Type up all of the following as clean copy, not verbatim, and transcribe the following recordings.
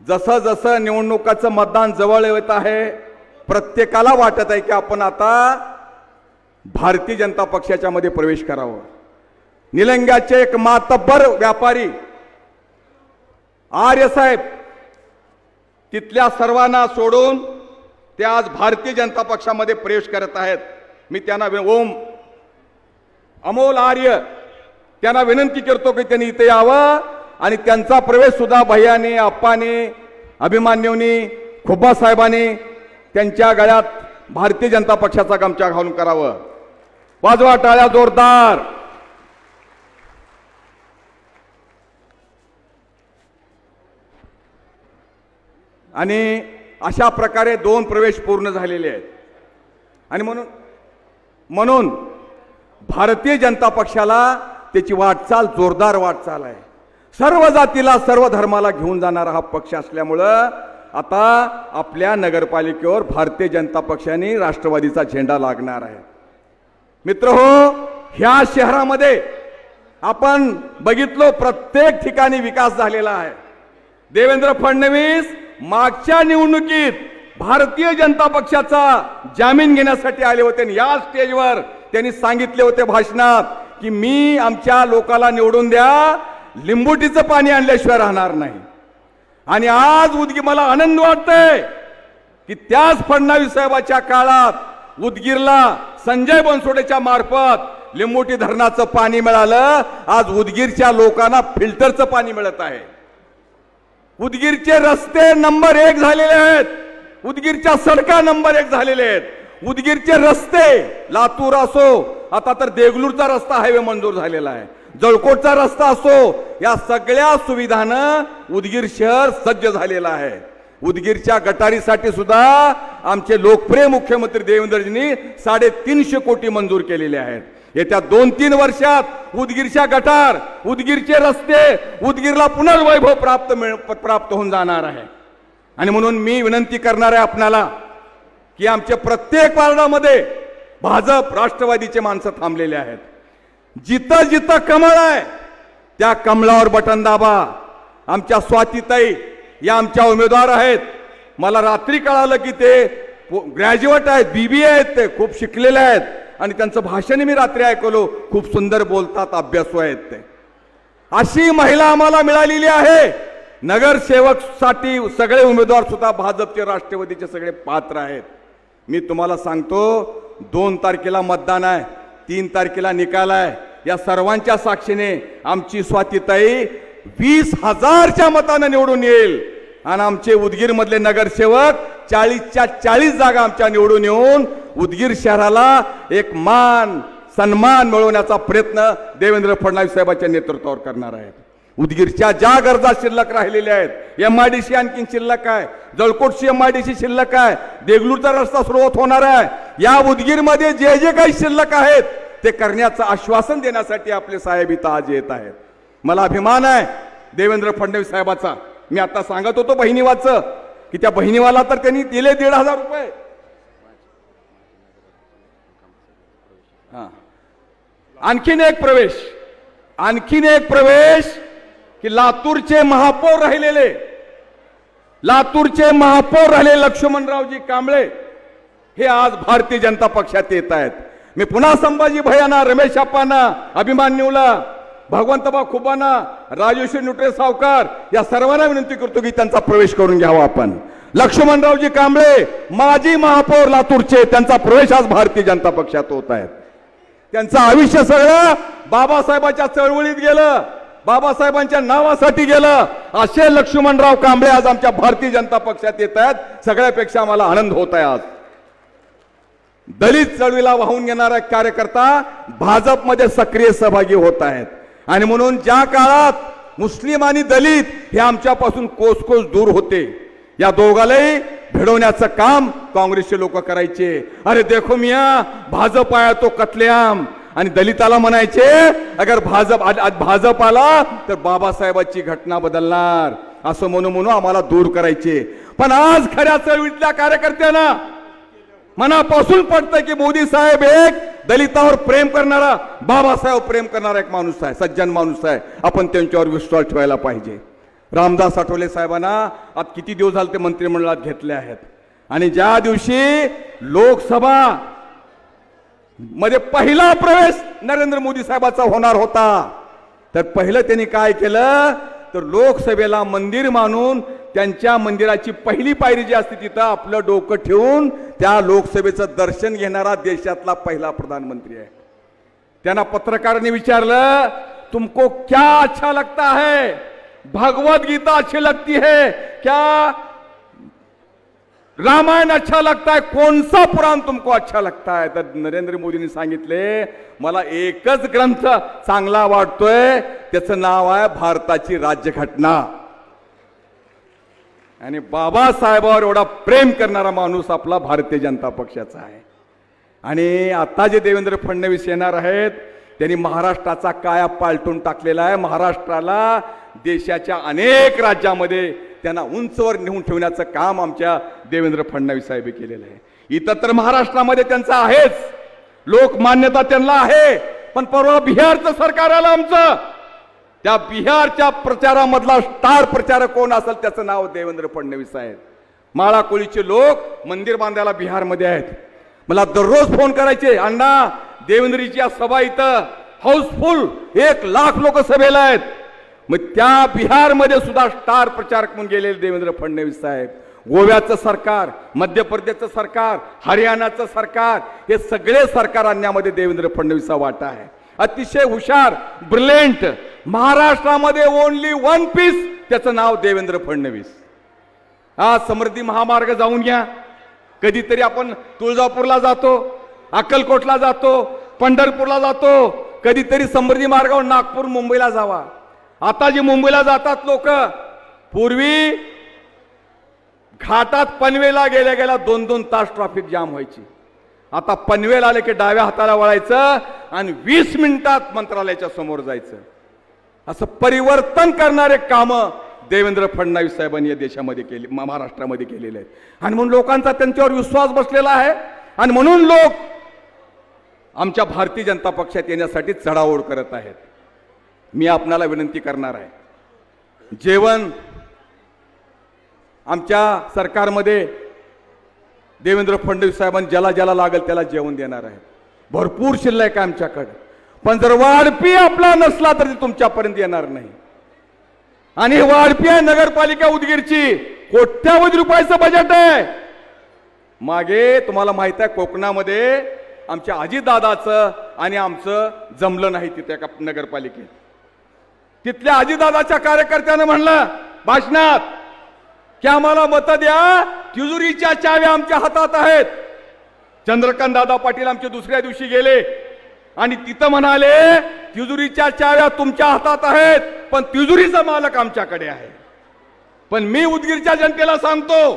जसं जसं निवडणुकाचं मतदान जवळ येत आहे, प्रत्येकाला वाटत आहे की आपण आता भारतीय जनता पक्षाच्या मध्ये प्रवेश करावा। निलंग्याचे एक मातब्बर व्यापारी आर्य साहेब तिथल्या सर्वांना सोडून ते आज भारतीय जनता पक्षामध्ये प्रवेश करत आहेत। मी त्यांना ओम अमोल आर्य त्यांना विनंती करतो की त्यांनी इथे यावं आणि त्यांचा प्रवेश सुद्धा भैयाने, आप्पाने, अभिमान्यूंनी, खुब्बा साहेबांनी त्यांच्या गळ्यात भारतीय जनता पक्षाचा गमछा घालून करावं। वाजवा टाळ्या जोरदार। आणि अशा प्रकारे 2 प्रवेश पूर्ण झालेले आहेत आणि म्हणून भारतीय जनता पक्षाला त्याची वाटचाल जोरदार वाटचाल आहे। सर्व जातीला, सर्व धर्माला घेऊन जाणारा हा पक्ष असल्यामुळं आता आपल्या नगरपालिकेवर भारतीय जनता पक्षाने राष्ट्रवादीचा झेंडा लागणार आहे। मित्रहो, ह्या शहरामध्ये आपण बघितलो प्रत्येक ठिकाणी विकास झालेला आहे। देवेंद्र फडणवीस मागच्या निवडणुकीत भारतीय जनता पक्षाचा जामीन घेण्यासाठी आले होते आणि या स्टेजवर त्यांनी सांगितले होते भाषणात की मी आमच्या लोकांना निवडून द्या, लिंबुटीचं पाणी आणल्याशिवाय राहणार नाही। आणि आज मला आनंद वाटतोय की त्याच फडणवीस साहेबांच्या काळात उदगीरला संजय बनसोडेच्या मार्फत लिंबुटी धरणाचं पाणी मिळालं। आज उदगीरच्या लोकांना फिल्टरचं पाणी मिळत आहे। उदगीरचे रस्ते नंबर 1 झालेले आहेत, उदगीरच्या सडका नंबर 1 झालेले आहेत। उदगीरचे रस्ते, लातूर असो, आता तर देगलूरचा रस्ता हायवे मंजूर झालेला आहे, जळकोटचा रस्ता असो, या सगळ्या सुविधांना उदगीर शहर सज्ज झालेला आहे। उदगीरच्या गटारीसाठी सुद्धा आमचे लोकप्रिय मुख्यमंत्री देवेंद्रजींनी 350 कोटी मंजूर केलेले आहेत। येत्या 2-3 वर्षात उदगीरच्या गटार, उदगीरचे रस्ते, उदगीरला पुनर्वैभव प्राप्त होऊन जाणार आहे। आणि म्हणून मी विनंती करणार आहे आपणाला की आमच्या प्रत्येक वार्डामध्ये भाजप, राष्ट्रवादीचे माणसं थांबलेले आहेत। जिथं जिथं कमळ आहे त्या कमळावर बटन दाबा। आमच्या स्वातीताई या आमच्या उमेदवार आहेत। मला रात्री कळालं की ते ग्रॅज्युएट आहेत, BBA आहेत, ते खूप शिकलेले आहेत आणि त्यांचं भाषण मी रात्री ऐकलो, खूप सुंदर बोलतात, अभ्यासू आहेत ते। अशी महिला आम्हाला मिळालेली आहे। नगरसेवकसाठी सगळे उमेदवार सुद्धा भाजपचे, राष्ट्रवादीचे सगळे पात्र आहेत। मी तुम्हाला सांगतो 2 तारखेला मतदान आहे, 3 तारखेला निकाल आहे। या सर्वांच्या साक्षीने आमची स्वातीताई 20,000च्या मताने निवडून येईल आणि आमचे उदगीर मधले नगरसेवक 40च्या 40 जागा आमच्या निवडून येऊन उदगीर शहराला एक मान सन्मान मिळवण्याचा प्रयत्न देवेंद्र फडणवीस साहेबांच्या नेतृत्वावर करणार आहेत। उदगीरच्या ज्या गरजा शिल्लक राहिलेल्या आहेत, MIDC आणखी शिल्लक आहे, जळकोटची MIDC शिल्लक आहे, देगलूरचा रस्ता सुरुवात होणार आहे। या उदगीरमध्ये जे जे काही शिल्लक आहेत ते करण्याचं आश्वासन देण्यासाठी आपले साहेब इथं आज येत आहेत। मला अभिमान आहे देवेंद्र फडणवीस साहेबाचा। मी आता सांगत होतो बहिणीवाचं की त्या बहिणीवाला तर त्यांनी दिले 1,500 रुपये। आणखीन एक प्रवेश की लातूरचे महापौर राहिलेले लक्ष्मणरावजी कांबळे हे आज भारतीय जनता पक्षात येत आहेत। मी पुन्हा संभाजी भैयांना, रमेश अप्पांना, अभिमान्यूला, भगवंतबा खुब्बांना, राजेश्वर नुटे सावकार या सर्वांना विनंती करतो की त्यांचा प्रवेश करून घ्यावा आपण। लक्ष्मणरावजी कांबळे माजी महापौर लातूरचे, त्यांचा प्रवेश आज भारतीय जनता पक्षात होत आहे। त्यांचं आयुष्य सगळं बाबासाहेबांच्या चळवळीत गेलं, बाबासाहेबांच्या नावासाठी गेलं। असे लक्ष्मणराव कांबळे आज आमच्या भारतीय जनता पक्षात येत आहेत। सगळ्यापेक्षा आम्हाला आनंद होत आहे। आज दलित चळवळीला वाहून घेणारा कार्यकर्ता भाजपमध्ये सक्रिय सहभागी होत आहेत आणि म्हणून ज्या काळात मुस्लिम आणि दलित हे आमच्यापासून कोसकोस दूर होते, या दोघांनाही भिडवण्याचं काम काँग्रेसचे लोक करायचे। अरे देखो मिया, भाजप आया तो कत्लेआम, आणि दलिताला म्हणायचे अगर भाजप आला तर बाबासाहेबांची घटना बदलणार, असं म्हणून आम्हाला दूर करायचे। पण आज खऱ्या चळवळीतल्या कार्यकर्त्यांना मनापासून पडतं की मोदी साहेब एक दलितावर प्रेम करणारा, बाबासाहेब प्रेम करणारा एक माणूस आहे, सज्जन माणूस आहे। आपण त्यांच्यावर विश्वास ठेवायला पाहिजे। रामदास आठवले साहेबांना आता किती दिवस झाले ते मंत्रिमंडळात घेतले आहेत. आणि ज्या दिवशी लोकसभा मध्ये पहिला प्रवेश नरेंद्र मोदी साहेबांचा होणार होता, तर पहिलं त्यांनी काय केलं, तर लोकसभेला मंदिर मानून त्यांच्या मंदिराची पहिली पायरी जी असते तिथं आपलं डोकं ठेवून त्या लोकसभेचं दर्शन घेणारा देशातला पहिला प्रधानमंत्री आहे. त्यांना पत्रकारांनी विचारलं, तुमको क्या अच्छा लगता है, भगवत गीता अच्छी लगती है क्या, रामायण अच्छा लगता है, कौन सा पुराण तुमको अच्छा लगता है. तर नरेंद्र मोदींनी सांगितले, मला एकच ग्रंथ चांगला वाटतोय, त्याचं नाव आहे भारताची राज्यघटना. आणि बाबासाहेबांवर एवढा प्रेम करणारा माणूस आपला भारतीय जनता पक्षाचा आहे. आणि आता जे देवेंद्र फडणवीस येणार आहेत, त्यांनी महाराष्ट्राचा काया पालटून टाकलेला आहे. महाराष्ट्राला देशाच्या अनेक राज्यामध्ये त्यांना उंचवर नेऊन ठेवण्याचं काम आमच्या देवेंद्र फडणवीस साहेब केलेलं आहे. इथं तर महाराष्ट्रामध्ये त्यांचं आहेच, लोकमान्यता त्यांना आहे. पण परवा बिहारचं सरकार आलं आमचं, त्या बिहारच्या प्रचारामधला स्टार प्रचारक कोण असेल त्याचं नाव देवेंद्र फडणवीस आहे. माळा कोळीचे लोक मंदिर बांधायला बिहारमध्ये आहेत. मला दररोज फोन करायचे, अण्णा देवेंद्रची सभा इथं हाऊसफुल, 1 लाख लोक सभेला आहेत. मग त्या बिहारमध्ये सुद्धा स्टार प्रचारक म्हणून गेलेले देवेंद्र फडणवीस साहेब. गोव्याचं सरकार, मध्य प्रदेशचं सरकार, हरियाणाचं सरकार, हे सगळे सरकार आणण्यामध्ये देवेंद्र फडणवीसचा वाटा आहे. अतिशय हुशार, ब्रिलियंट. महाराष्ट्रामध्ये ओनली 1 पीस, त्याचं नाव देवेंद्र फडणवीस. हा समृद्धी महामार्ग जाऊन घ्या. कधीतरी आपण तुळजापूरला जातो, अक्कलकोटला जातो, पंढरपूरला जातो, कधीतरी समृद्धी मार्गावर नागपूर मुंबईला जावा. आता जे मुंबईला जातात लोक, पूर्वी घाटात पनवेला गेल्या गेल्या 2-2 तास ट्रॅफिक जाम व्हायची. आता पनवेल आले की डाव्या हाताला वळायचं आणि 20 मिनिटात मंत्रालयाच्या समोर जायचं. असं परिवर्तन करणारे काम देवेंद्र फडणवीस साहेबांनी या देशामध्ये केले, महाराष्ट्रामध्ये केलेले आहेत. आणि म्हणून लोकांचा त्यांच्यावर विश्वास बसलेला आहे. आणि म्हणून लोक आमच्या भारतीय जनता पक्षात येण्यासाठी चढाओढ करत आहेत. मी आपणाला विनंती करणार आहे, जेवण आमच्या सरकारमध्ये देवेंद्र फडणवीस साहेबांनी ज्याला ज्याला लागेल त्याला जेवण देणार आहे. भरपूर शिल्लक आहे आमच्याकडे. पण जर वाढपी आपला नसला तर ते तुमच्यापर्यंत येणार नाही. आणि वाढपी आहे नगरपालिका उदगीरची, कोट्यावधी रुपयाचं बजेट आहे. मागे तुम्हाला माहित आहे कोकणामध्ये आमच्या अजितदादाचं आणि आमचं जमलं नाही तिथे एका नगरपालिकेत. तिथल्या अजितदादाच्या कार्यकर्त्यानं म्हणलं भाषणात की आम्हाला मत द्या, तिजोरीच्या चाव्या आमच्या हातात आहेत. चंद्रकांत दादा पाटील आमचे दुसऱ्या दिवशी गेले आणि तिथं म्हणाले तिजोरीच्या चाव्या तुमच्या हातात आहेत, पण तिजोरीचा मालक आमच्याकडे आहे. पण मी उदगीरच्या जनतेला सांगतो,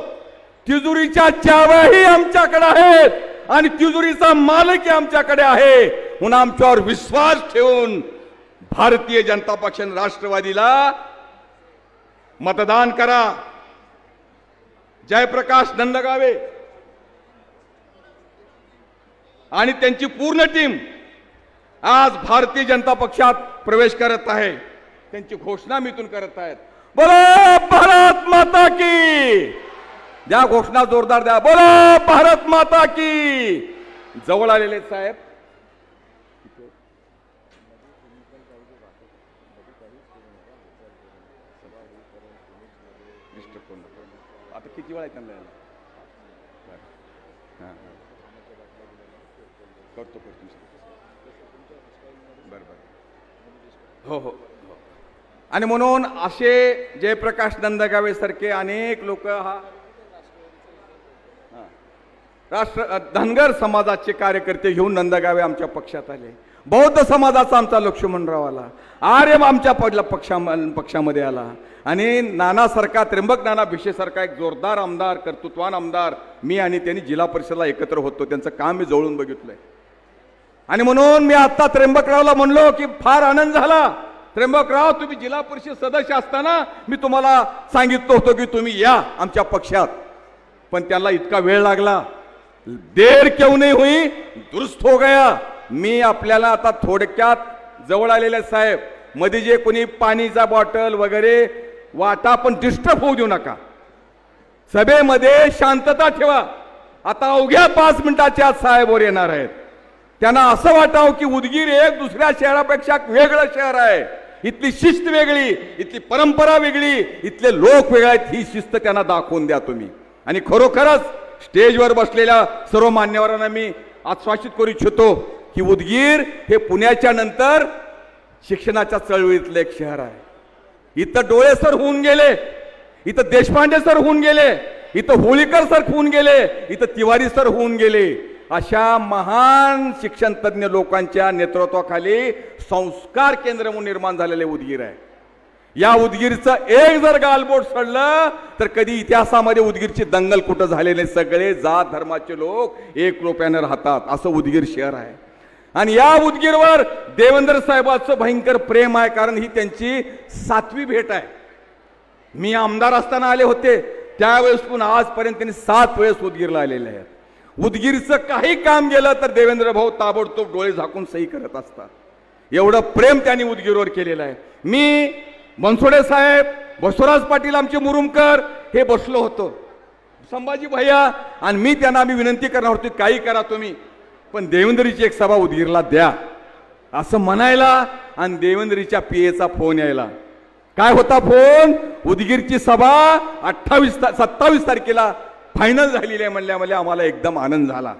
तिजोरीच्या चाव्याही आमच्याकडे आहेत आणि तिजोरीचा मालकही आमच्याकडे आहे. म्हणून आमच्यावर विश्वास ठेवून भारतीय जनता पक्षाने राष्ट्रवादीला मतदान करा. जयप्रकाश नंदगावे आणि त्यांची पूर्ण टीम आज भारतीय जनता पक्षात प्रवेश करत आहे. त्यांची घोषणा मी इथून करत आहेत. बोलो भारत माता की, द्या घोषणा जोरदार द्या. बोलो भारत माता की. जवळ आलेले साहेब, आता किती वेळा त्यांना यायला करतो बरोबर. हो. आणि म्हणून असे जयप्रकाश नंदगावे सारखे अनेक लोक राष्ट्र धनगर समाजाचे कार्यकर्ते घेऊन नंदगावे आमच्या पक्षात आले. बौद्ध समाजाचा आमचा लक्ष्मणराव आला, आर्य आमच्या पक्षामध्ये आला. आणि नानासारखा, त्र्यंबक नाना भिशेसारखा एक जोरदार आमदार, कर्तृत्वान आमदार मी आणि त्यांनी जिल्हा परिषदला एकत्र होतो. त्यांचं काम मी जवळून बघितलंय. आणि म्हणून मी आता त्र्यंबकरावला म्हणलो की फार आनंद झाला, त्र्यंबकराव तुम्ही जिल्हा परिषद सदस्य असताना मी तुम्हाला सांगितलं होतं की तुम्ही या आमच्या पक्षात. पण त्याला इतका वेळ लागला. देर क्यों नहीं हुई, दुरुस्त हो गया. मी आपल्याला आता थोडक्यात जवळ आलेले साहेब, मध्ये जे कोणी पाणीचा बॉटल वगैरे वाटा पण डिस्टर्ब होऊ देऊ नका. सभेमध्ये शांतता ठेवा. आता अवघ्या 5 मिनिटाच्या आत साहेब वर येणार आहेत. त्यांना असं वाटावं की उदगीर एक दुसऱ्या शहरापेक्षा वेगळं शहर आहे. इथली शिस्त वेगळी, इथली परंपरा वेगळी, इथले लोक वेगळे आहेत. ही शिस्त त्यांना दाखवून द्या तुम्ही. आणि खरोखरच स्टेजवर बसलेल्या सर्व मान्यवरांना मी आश्वासित करू इच्छितो की उदगीर हे पुण्याच्या नंतर शिक्षणाच्या चळवळीतलं एक शहर आहे. इथं डोळे सर होऊन गेले, इथं देशपांडे सर होऊन गेले, इथं होळीकर सर होऊन गेले, इथं तिवारी सर होऊन गेले. अशा महान शिक्षण तज्ञ लोकांच्या नेतृत्वाखाली संस्कार केंद्र म्हणून निर्माण झालेले उदगीर आहे. या उदगीरचं एक जर गालबोट सडलं तर कधी इतिहासामध्ये उदगीरची दंगल कुठं झाले नाही. सगळे जात धर्माचे लोक एक रूपाने राहतात असं उदगीर शहर आहे. आणि या उदगीरवर देवेंद्र साहेबांचं भयंकर प्रेम आहे, कारण ही त्यांची 7वी भेट आहे. मी आमदार असताना आले होते त्यावेळेस पण आजपर्यंत त्यांनी 7 वेळेस उदगीरला आलेले आहेत. उदगीरचं काही काम गेलं तर देवेंद्र भाऊ ताबडतोब डोळे झाकून सही करत असतात. एवढं प्रेम त्यांनी उदगीरवर केलेलं आहे. मी बनसोडे साहेब, बसवराज पाटील आमचे मुरुमकर हे बसलो होतो, संभाजी भैया, आणि मी त्यांना विनंती करणार होती काही करा तुम्ही, पण देवेंद्रीची एक सभा उदगीरला द्या असं म्हणायला आणि देवेंद्रीच्या पीएचा फोन यायला. काय होता फोन? उदगीरची सभा 27 तारखेला फायनल झालेली आहे म्हणल्यामुळे आम्हाला एकदम आनंद झाला.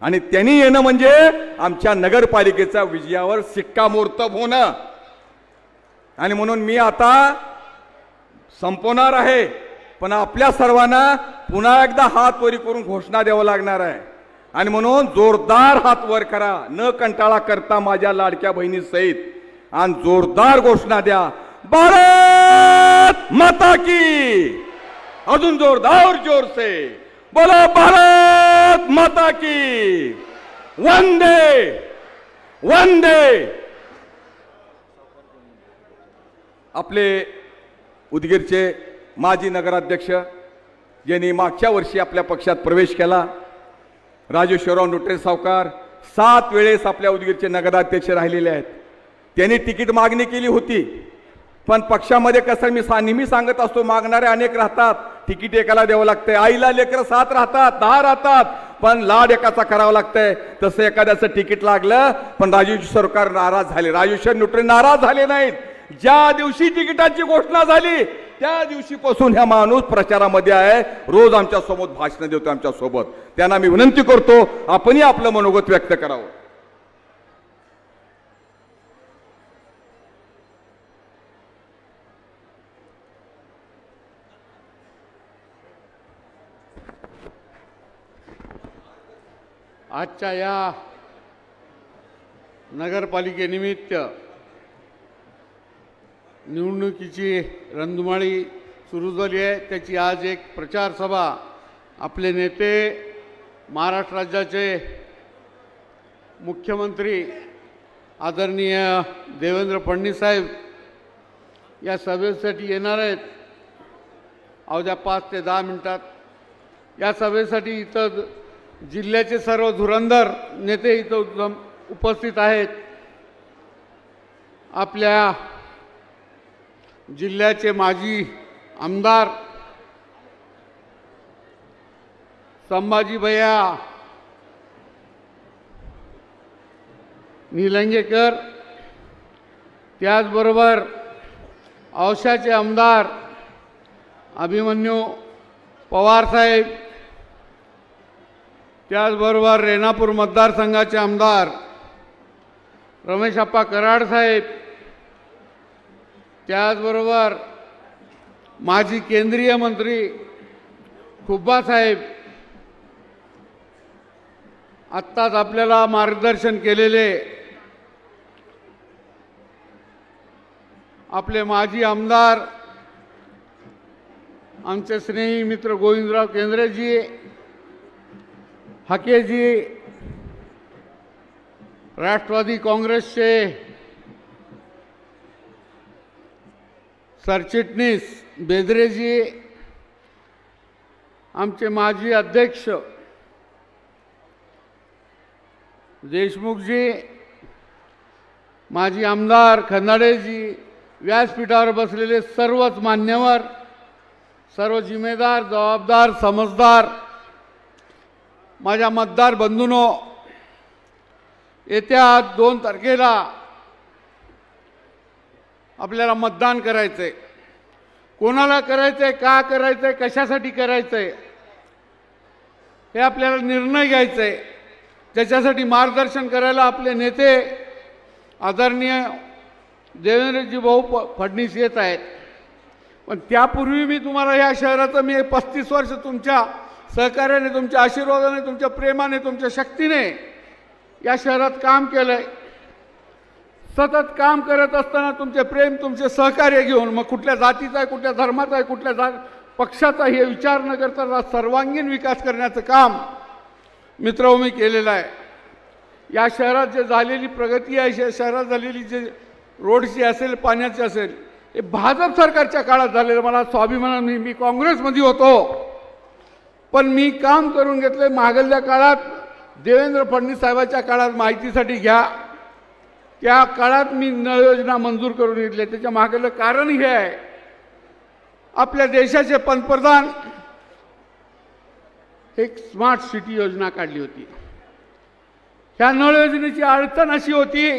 आणि त्यांनी येणं म्हणजे आमच्या नगरपालिकेचा विजयावर शिक्कामोर्तब होणं. आणि म्हणून मी आता संपवणार आहे, पण आपल्या सर्वांना पुन्हा एकदा हात वरी करून घोषणा द्यावं लागणार आहे. आणि म्हणून जोरदार हात वर करा, न कंटाळा करता माझ्या लाडक्या बहिणी सहित, आणि जोरदार घोषणा द्या, भारत माता की. अजून जोरदार जोर से बोलो, भारत माता की. वंदे वंदे. आपले उदगीरचे माजी नगराध्यक्ष ज्यांनी मागच्या वर्षी आपल्या पक्षात प्रवेश केला, राजेश्वरराव नुटरे सावकार 7 वेळेस आपल्या उदगीरचे नगराध्यक्ष राहिलेले आहेत. त्यांनी तिकीट मागणी केली होती, पण पक्षामध्ये कसं मी नेहमी सांगत असतो, मागणारे अनेक राहतात, तिकीट एकाला द्यावं लागतंय. आईला लेकरं 7 राहतात, 10 राहतात, पण लाड एकाचा करावा लागतंय. तसं एखाद्याचं तिकीट लागलं, पण राजेश्वर सरकार नाराज झाले, राजेश्वर नुटरे नाराज झाले नाहीत. ज्या दिवशी तिकिटाची घोषणा झाली त्या दिवशीपासून ह्या माणूस प्रचारामध्ये आहे, रोज आमच्या सोबत भाषण देतो आमच्या सोबत. त्यांना मी विनंती करतो आपणही आपलं मनोगत व्यक्त करावं. आजच्या या नगरपालिकेनिमित्त निवडणुकीची रणधुमाळी सुरू झाली आहे. त्याची आज एक प्रचार सभा आपले नेते, महाराष्ट्र राज्याचे मुख्यमंत्री आदरणीय देवेंद्र फडणवीस साहेब या सभेसाठी येणार आहेत. अवघ्या 5 ते 10 मिनिटात या सभेसाठी इथं जिल्ह्याचे सर्व धुरंधर नेते इथं उपस्थित आहेत. आपल्या जिल्ह्याचे माजी आमदार संभाजी भैया निलंगेकर, त्याचबरोबर औशाचे आमदार अभिमन्यू पवार साहेब, त्याचबरोबर रेणापूर मतदारसंघाचे आमदार रमेशप्पा कराड साहेब, त्याचबरोबर माजी केंद्रीय मंत्री खुब्बा साहेब, आत्ताच आपल्याला मार्गदर्शन केलेले आपले माजी आमदार आमचे स्नेही मित्र गोविंदराव केंद्रेजी, हकेजी, राष्ट्रवादी काँग्रेसचे सरचिटणीस बेदरेजी, आमचे माजी अध्यक्ष देशमुखजी, माजी आमदार खंदाडेजी, व्यासपीठावर बसलेले सर्वच मान्यवर, सर्व जिम्मेदार, जबाबदार, समजदार माझ्या मतदार बंधूंनो, येत्या 2 तारखेला आपल्याला मतदान करायचंय. कोणाला करायचंय, का करायचंय, कशासाठी करायचंय हे आपल्याला निर्णय घ्यायचंय. त्याच्यासाठी मार्गदर्शन करायला आपले नेते आदरणीय देवेंद्रजी भाऊ फडणवीस येत आहेत. पण त्यापूर्वी मी तुम्हाला या शहराचं मी 35 वर्ष तुमच्या सहकार्याने, तुमच्या आशीर्वादाने, तुमच्या प्रेमाने, तुमच्या शक्तीने या शहरात काम केलंय. सतत काम करत असताना तुमचे प्रेम, तुमचे सहकार्य घेऊन, मग कुठल्या जातीचा आहे, कुठल्या धर्माचा आहे, कुठल्या पक्षाचा हे विचार न करता सर्वांगीण विकास करण्याचं काम मित्रहो मी केलेलं आहे. या शहरात जे झालेली प्रगती आहे, या शहरात झालेली जे रोडची असेल, पाण्याची असेल, हे भाजप सरकारच्या काळात झालेलं. मला स्वाभिमान, मी काँग्रेसमध्ये होतो, पण मी काम करून घेतले. मागल्या काळात देवेंद्र फडणवीस साहेबांच्या काळात माहितीसाठी घ्या, त्या काळात मी नळ योजना मंजूर करून घेतल्या. त्याच्या मागलं कारण हे आहे, आपल्या देशाचे पंतप्रधान एक स्मार्ट सिटी योजना काढली होती. ह्या नळ योजनेची अडचण अशी होती,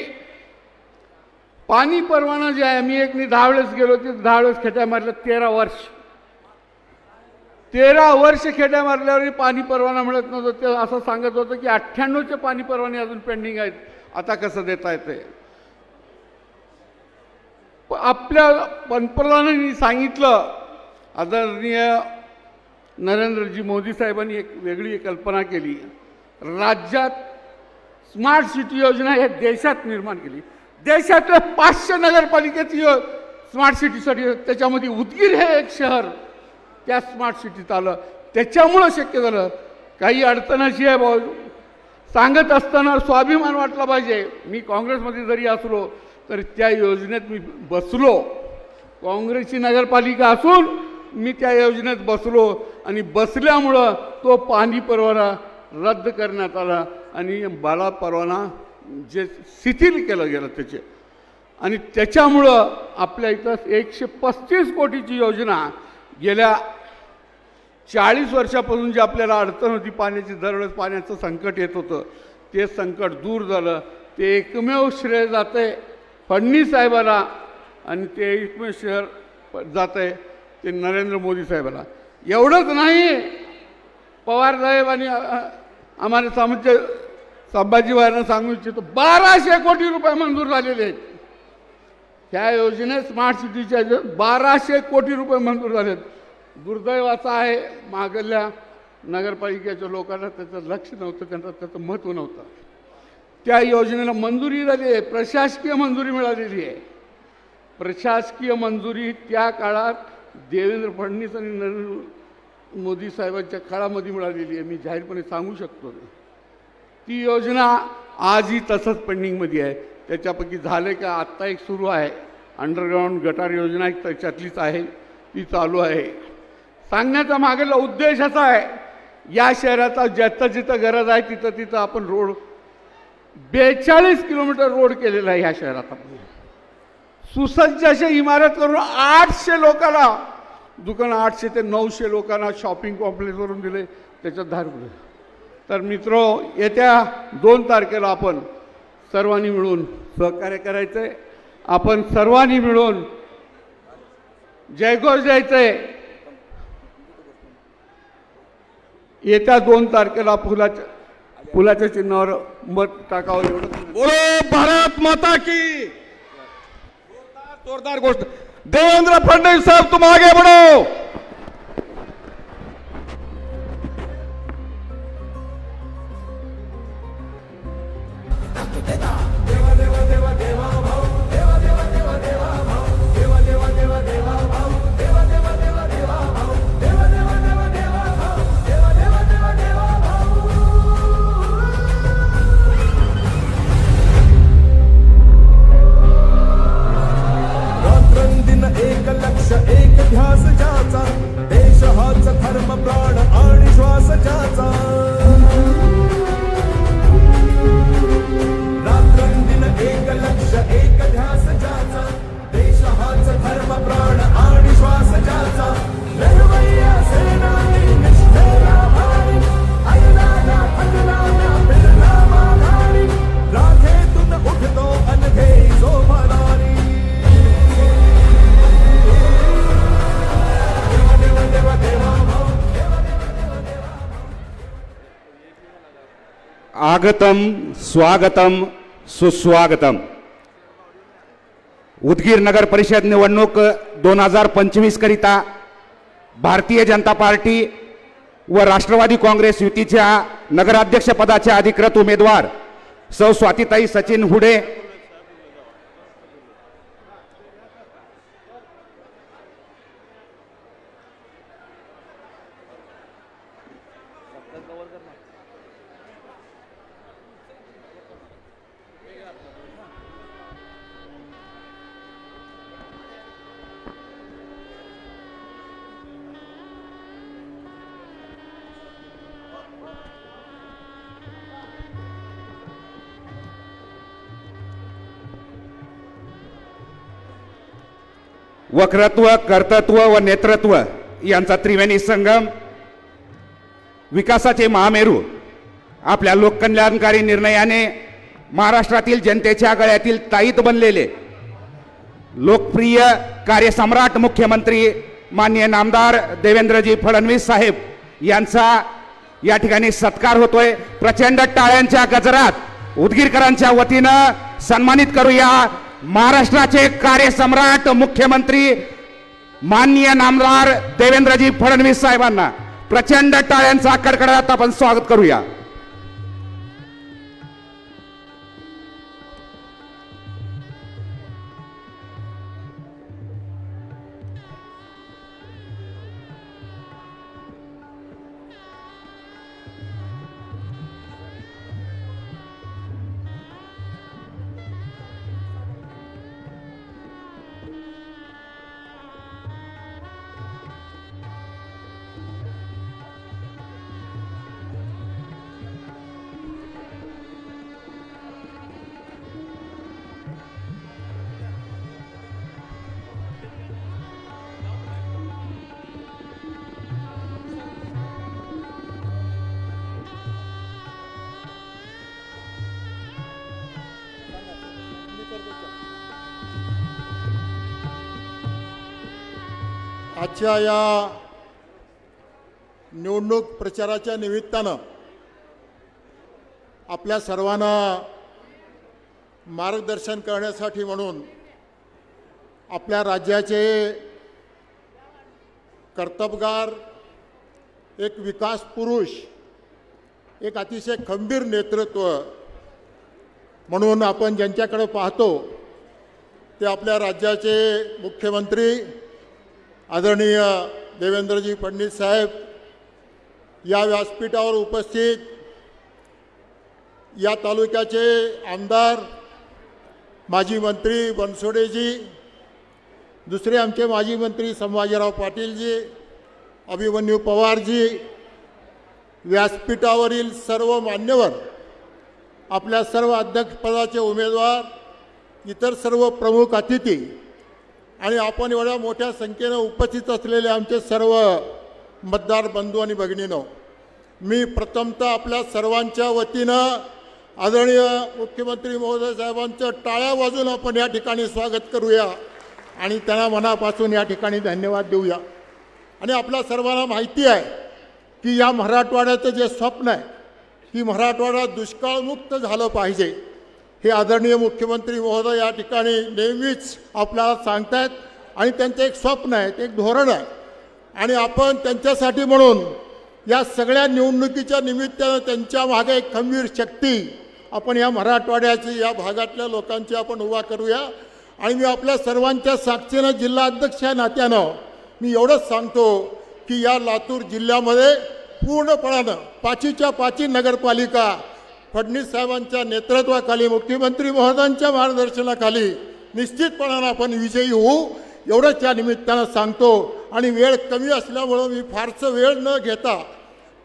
पाणी परवाना जे आहे, मी 10 वेळेस गेलो होते, 10 वेळेस खेट्या मारल्या. 13 वर्ष खेट्या मारल्यावर पाणी परवाना मिळत नव्हतं. ते असं सांगत होतं की 98चे पाणी परवाने अजून पेंडिंग आहेत, आता कसं देता येते. आपल्या पंतप्रधानांनी सांगितलं, आदरणीय नरेंद्रजी मोदी साहेबांनी एक वेगळी कल्पना केली. राज्यात स्मार्ट सिटी योजना हे देशात निर्माण केली. देशातल्या 500 नगरपालिकेची स्मार्ट सिटीसाठी, त्याच्यामध्ये उदगीर हे एक शहर त्या स्मार्ट सिटीत आलं. त्याच्यामुळं शक्य झालं. काही अडचण अशी आहे भाऊ, सांगत असताना स्वाभिमान वाटला पाहिजे. मी काँग्रेसमध्ये जरी असलो तर त्या योजनेत मी बसलो. काँग्रेसची नगरपालिका असून मी त्या योजनेत बसलो आणि बसल्यामुळं तो पाणी परवाना रद्द करण्यात आला आणि बाला परवाना जे शिथिल केलं गेलं त्याचे. आणि त्याच्यामुळं आपल्या इथं 135 कोटीची योजना गेल्या 40 वर्षापासून जी आपल्याला अडचण होती, पाण्याची, दरवेळेस पाण्याचं संकट येत होतं, ते संकट दूर झालं. ते एकमेव श्रेय जाते फडणवीस साहेबाला आणि ते एकमेव श्रेय जाते ते नरेंद्र मोदी साहेबाला. एवढंच नाही, पवार साहेब आणि आम्हाला संभाजीबाईंना सांगू इच्छितो, 1200 कोटी रुपये मंजूर झालेले आहेत. ह्या योजनेत स्मार्ट सिटीच्या 1200 कोटी रुपये मंजूर झालेत. दुर्दैवाचं आहे, मागल्या नगरपालिकेच्या लोकांना त्याचं लक्ष नव्हतं, त्यांना त्याचं महत्त्व नव्हतं. त्या योजनेला मंजुरी झाली आहे, प्रशासकीय मंजुरी मिळालेली आहे. प्रशासकीय मंजुरी त्या काळात देवेंद्र फडणवीस आणि नरेंद्र मोदी साहेबांच्या काळामध्ये मिळालेली आहे. मी जाहीरपणे सांगू शकतो. ती योजना आजही तसंच पेंडिंगमध्ये आहे. त्याच्यापैकी झाले का, आत्ता एक सुरू आहे अंडरग्राऊंड गटार योजना, एक त्याच्यातलीच आहे, ती चालू आहे. सांगण्याचा मागेला उद्देश असा आहे, या शहराचा जिथं जिथं गरज आहे तिथं तिथं आपण रोड 42 किलोमीटर रोड केलेला आहे. ह्या शहरात आपण सुसज्ज अशी इमारत करून 800 लोकांना दुकान, 800 ते 900 लोकांना शॉपिंग कॉम्प्लेक्स करून दिले. त्याच्यात 10 रुपये. तर मित्रो, येत्या 2 तारखेला आपण सर्वांनी मिळून सहकार्य करायचंय. आपण सर्वांनी मिळून जयघोष द्यायचंय. येत्या 2 तारखेला फुलाच्या चिन्हावर मत टाकावं. एवढं बोलो भारत माता की. जोरदार गोष्ट. देवेंद्र फडणवीस साहब, तुम आगे बढ़ो. एक लक्ष एक ध्यास ज्याचा स्वागतम स्वागतम सुस्वागतम. उदगीर नगर परिषद निवडणूक 2025 करिता भारतीय जनता पार्टी व राष्ट्रवादी काँग्रेस युतीच्या नगराध्यक्ष पदाच्या अधिकृत उमेदवार सौ स्वातीताई सचिन हुडे वक्रत्व कर्तृत्व व नेतृत्व यांचा त्रिवेणी संगम विकासाचे महामेरू आपल्या लोककल्याणकारी निर्णयाने महाराष्ट्रातील जनतेच्या गळ्यातील ताईत बनलेले लोकप्रिय कार्यसम्राट मुख्यमंत्री माननीय नामदार देवेंद्रजी फडणवीस साहेब यांचा या ठिकाणी सत्कार होतोय. प्रचंड टाळ्यांच्या गजरात उदगीरकरांच्या वतीनं सन्मानित करूया महाराष्ट्राचे कार्यसम्राट मुख्यमंत्री माननीय नामदार देवेंद्रजी फडणवीस साहेबांना. प्रचंड टाळ्यांचा कडकडाट आपण स्वागत करूया. आजच्या या निवडणूक प्रचाराच्या निमित्तानं आपल्या सर्वांना मार्गदर्शन करण्यासाठी म्हणून आपल्या राज्याचे कर्तबगार एक विकास पुरुष, एक अतिशय खंबीर नेतृत्व म्हणून आपण ज्यांच्याकडे पाहतो ते आपल्या राज्याचे मुख्यमंत्री आदरणीय देवेंद्रजी फडणवीस साहेब या व्यासपीठावर उपस्थित या तालुक्याचे आमदार माजी मंत्री बनसोडेजी, दुसरे आमचे माजी मंत्री संभाजीराव पाटीलजी, अभिमन्यू पवारजी, व्यासपीठावरील सर्व मान्यवर, आपल्या सर्व अध्यक्षपदाचे उमेदवार, इतर सर्व प्रमुख अतिथी आणि आपण एवढ्या मोठ्या संख्येनं उपस्थित असलेले आमचे सर्व मतदार बंधू आणि भगिनींनो, मी प्रथमतः आपल्या सर्वांच्या वतीनं आदरणीय मुख्यमंत्री महोदय साहेबांचं टाळ्या वाजून आपण या ठिकाणी स्वागत करूया आणि त्यांना मनापासून या ठिकाणी धन्यवाद देऊया. आणि आपल्या सर्वांना माहिती आहे की या मराठवाड्याचं जे स्वप्न आहे की मराठवाडा दुष्काळमुक्त झालं पाहिजे, हे आदरणीय मुख्यमंत्री महोदय या ठिकाणी नेहमीच आपल्याला सांगतायत आणि त्यांचं एक स्वप्न आहे, एक धोरण आहे. आणि आपण त्यांच्यासाठी म्हणून या सगळ्या निवडणुकीच्या निमित्तानं त्यांच्या मागे एक खंबीर शक्ती आपण या मराठवाड्याची, या भागातल्या लोकांची आपण उभा करूया. आणि मी आपल्या सर्वांच्या साक्षीनं जिल्हा अध्यक्ष या नात्यानं मी एवढंच सांगतो की या लातूर जिल्ह्यामध्ये पूर्णपणानं पाचीच्या पाची नगरपालिका फडणवीस साहेबांच्या नेतृत्वाखाली, मुख्यमंत्री महोदयांच्या मार्गदर्शनाखाली निश्चितपणानं आपण विजयी होऊ, एवढंच या निमित्तानं सांगतो. आणि वेळ कमी असल्यामुळं मी फारसं वेळ न घेता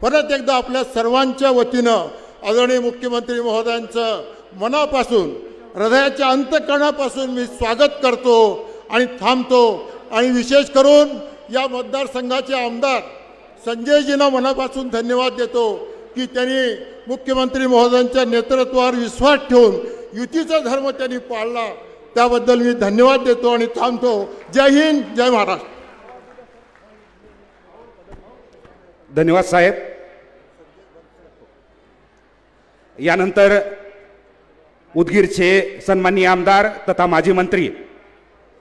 परत एकदा आपल्या सर्वांच्या वतीनं आदरणीय मुख्यमंत्री महोदयांचं मनापासून, हृदयाच्या अंतःकरणापासून मी स्वागत करतो आणि थांबतो. आणि विशेष करून या मतदारसंघाचे आमदार संजयजींना मनापासून धन्यवाद देतो की त्यांनी मुख्यमंत्री महोदयांच्या नेतृत्वावर विश्वास ठेवून युतीचा धर्म त्यांनी पाळला, त्याबद्दल मी धन्यवाद देतो आणि थांबतो. जय हिंद, जय महाराष्ट्र. धन्यवाद साहेब. यानंतर उदगीरचे सन्माननीय आमदार तथा माजी मंत्री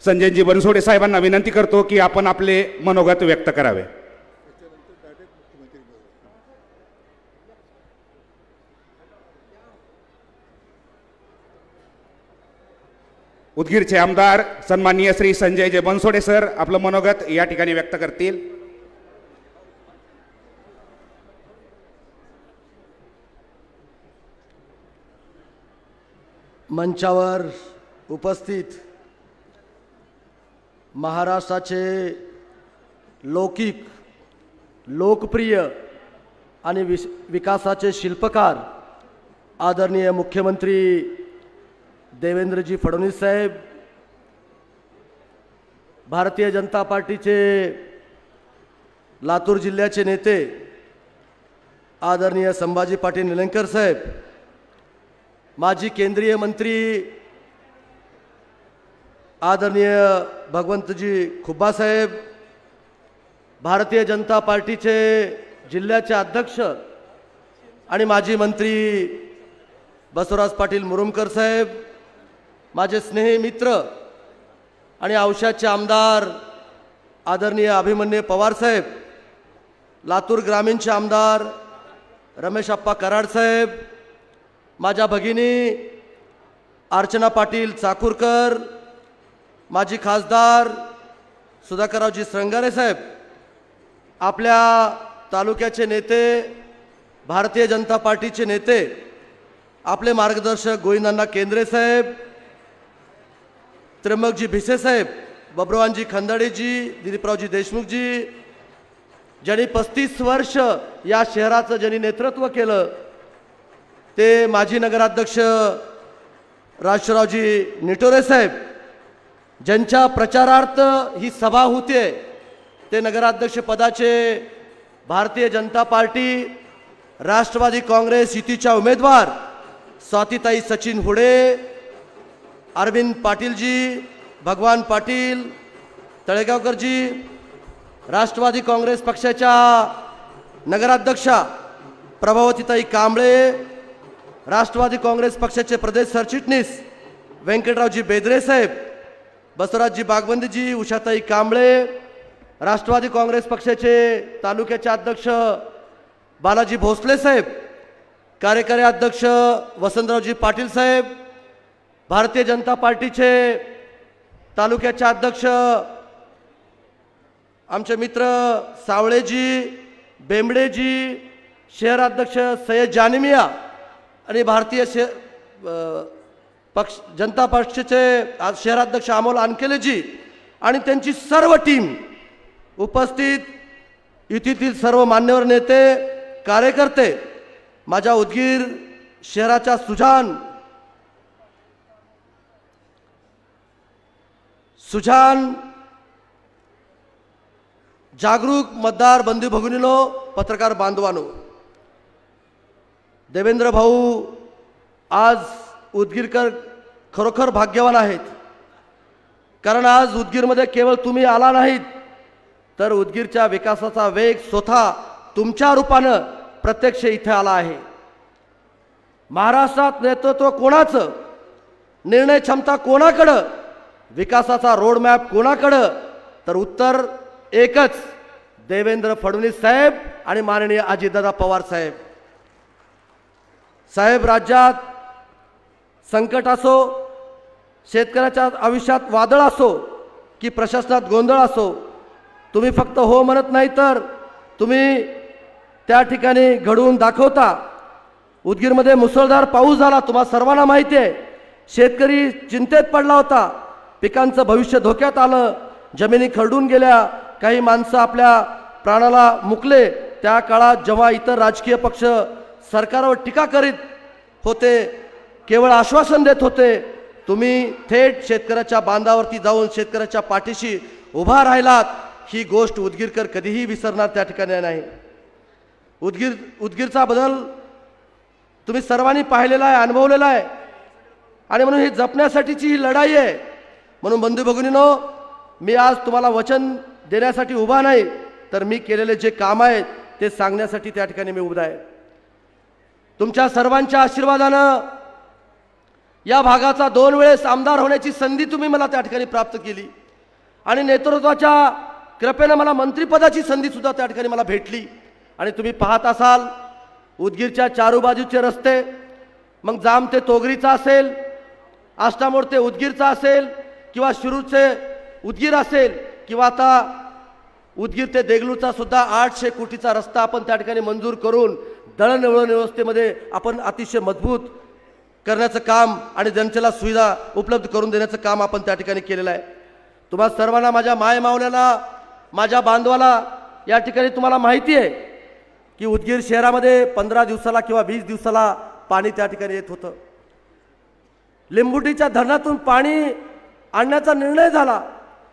संजयजी बनसोडे साहेबांना विनंती करतो की आपण आपले मनोगत व्यक्त करावे. उदगीरचे आमदार सन्माननीय श्री संजयजी बनसोडे सर आपलं मनोगत या ठिकाणी व्यक्त करतील. मंचावर उपस्थित महाराष्ट्राचे लौकिक लोकप्रिय आणि विकासाचे शिल्पकार आदरणीय मुख्यमंत्री देवेंद्रजी फडणवीस साहेब, भारतीय जनता पार्टीचे लातूर जिल्ह्याचे नेते आदरणीय संभाजी पाटील निलंगेकर साहेब, माजी केंद्रीय मंत्री आदरणीय भगवंतजी खुब्बा साहेब, भारतीय जनता पार्टीचे जिल्ह्याचे अध्यक्ष आणि माजी मंत्री बसवराज पाटील मुरुमकर साहेब, माझे स्नेही मित्र आणि औशाचे आमदार आदरणीय अभिमन्यू पवार साहेब, लातूर ग्रामीणचे आमदार रमेश अप्पा कराड साहेब, माझ्या भगिनी अर्चना पाटील चाकूरकर, माजी खासदार सुधाकररावजी श्रंगारे साहेब, आपल्या तालुक्याचे नेते, भारतीय जनता पार्टीचे नेते, आपले मार्गदर्शक गोविंदांना केंद्रे साहेब, त्र्यंबकजी भिसे साहेब, बब्रवानजी खंदाडेजी, दिलीपरावजी देशमुखजी, ज्यांनी 35 वर्ष या शहराचं ज्यांनी नेतृत्व केलं ते माजी नगराध्यक्ष राजशरावजी निटोरे साहेब, ज्यांच्या प्रचारार्थ ही सभा होते ते नगराध्यक्ष पदाचे भारतीय जनता पार्टी राष्ट्रवादी काँग्रेस युतीच्या उमेदवार स्वातीताई सचिन हुडे, अरविंद पाटीलजी, भगवान पाटील तळेगावकरजी, राष्ट्रवादी काँग्रेस पक्षाच्या नगराध्यक्षा प्रभावतीताई कांबळे, राष्ट्रवादी काँग्रेस पक्षाचे प्रदेश सरचिटणीस व्यंकटरावजी बेदरे साहेब, बसवराजजी बागवंदीजी, उषाताई कांबळे, राष्ट्रवादी काँग्रेस पक्षाचे तालुक्याचे अध्यक्ष बालाजी भोसले साहेब, कार्यकारी अध्यक्ष वसंतरावजी पाटील साहेब, भारतीय जनता पार्टीचे तालुक्याचे अध्यक्ष आमचे मित्र सावळेजी, बेंबडेजी, शहर अध्यक्ष सय्यद जानिमिया आणि भारतीय जनता पक्षाचे शहराध्यक्ष अमोल अनकेलेजी आणि त्यांची सर्व टीम, उपस्थित युतीतील सर्व मान्यवर नेते, कार्यकर्ते, माझ्या उदगीर शहराच्या सुजान जागरूक मतदार बंधू भगिनीनो, पत्रकार बांधवांनो, देवेंद्र भाऊ आज उदगीरकर खरोखर भाग्यवान आहेत. कारण आज उदगीरमध्ये केवळ तुम्ही आला नाहीत तर उदगीरच्या विकासाचा वेग स्वतः तुमच्या रूपानं प्रत्यक्ष इथे आला आहे. महाराष्ट्रात नेतृत्व कोणाचं, निर्णय क्षमता कोणाकडं, विकासाचा रोडमॅप कोणाकडं, तर उत्तर एकच, देवेंद्र फडणवीस साहेब आणि माननीय अजितदादा पवार साहेब. साहेब, राज्यात संकट असो, शेतकऱ्याच्या आयुष्यात वादळ असो की प्रशासनात गोंधळ असो, तुम्ही फक्त हो म्हणत नाही तर तुम्ही त्या ठिकाणी घडवून दाखवता. उदगीरमध्ये मुसळधार पाऊस झाला, तुम्हाला सर्वांना माहिती आहे. शेतकरी चिंतेत पडला होता, पिकांचं भविष्य धोक्यात आलं, जमिनी खरडून गेल्या, काही माणसं आपल्या प्राणाला मुकले. त्या काळात जेव्हा इतर राजकीय पक्ष सरकारवर टीका करीत होते, केवळ आश्वासन देत होते, तुम्ही थेट शेतकऱ्याच्या बांधावरती जाऊन शेतकऱ्याच्या पाठीशी उभा राहिलात. ही गोष्ट उदगीरकर कधीही विसरणार त्या ठिकाणी नाही. उदगीरचा बदल तुम्ही सर्वांनी पाहिलेला आहे, अनुभवलेला आहे आणि म्हणून ही जपण्यासाठीची ही लढाई आहे. म्हणून बंधू भगिनींनो, मी आज तुम्हाला वचन देण्यासाठी उभा नाही तर मी केलेले जे काम आहे ते सांगण्यासाठी त्या ठिकाणी मी उभा आहे. तुमच्या सर्वांच्या आशीर्वादानं या भागाचा 2 वेळेस आमदार होण्याची संधी तुम्ही मला त्या ठिकाणी प्राप्त केली आणि नेतृत्वाच्या कृपेनं मला मंत्रिपदाची संधी सुद्धा त्या ठिकाणी मला भेटली। आणि तुम्ही पाहत असाल उदगीरच्या चारू बाजूचे रस्ते, मग जाम ते तोगरीचा असेल, आष्टामोड ते उदगीरचा असेल, किंवा शिरूरचे उदगीर असेल, किंवा आता उदगीर ते देगलूरचा सुद्धा 800 कोटीचा रस्ता आपण त्या ठिकाणी मंजूर करून दळणवळण व्यवस्थेमध्ये आपण अतिशय मजबूत करण्याचं काम आणि जनतेला सुविधा उपलब्ध करून देण्याचं काम आपण त्या ठिकाणी केलेलं आहे। तुम्हा सर्वांना, माझ्या माय मावल्याला, माझ्या बांधवाला या ठिकाणी तुम्हाला माहिती आहे की उदगीर शहरामध्ये 15 दिवसाला किंवा 20 दिवसाला पाणी त्या ठिकाणी येत होतं। लिंबुटीच्या धरणातून पाणी आणण्याचा निर्णय झाला,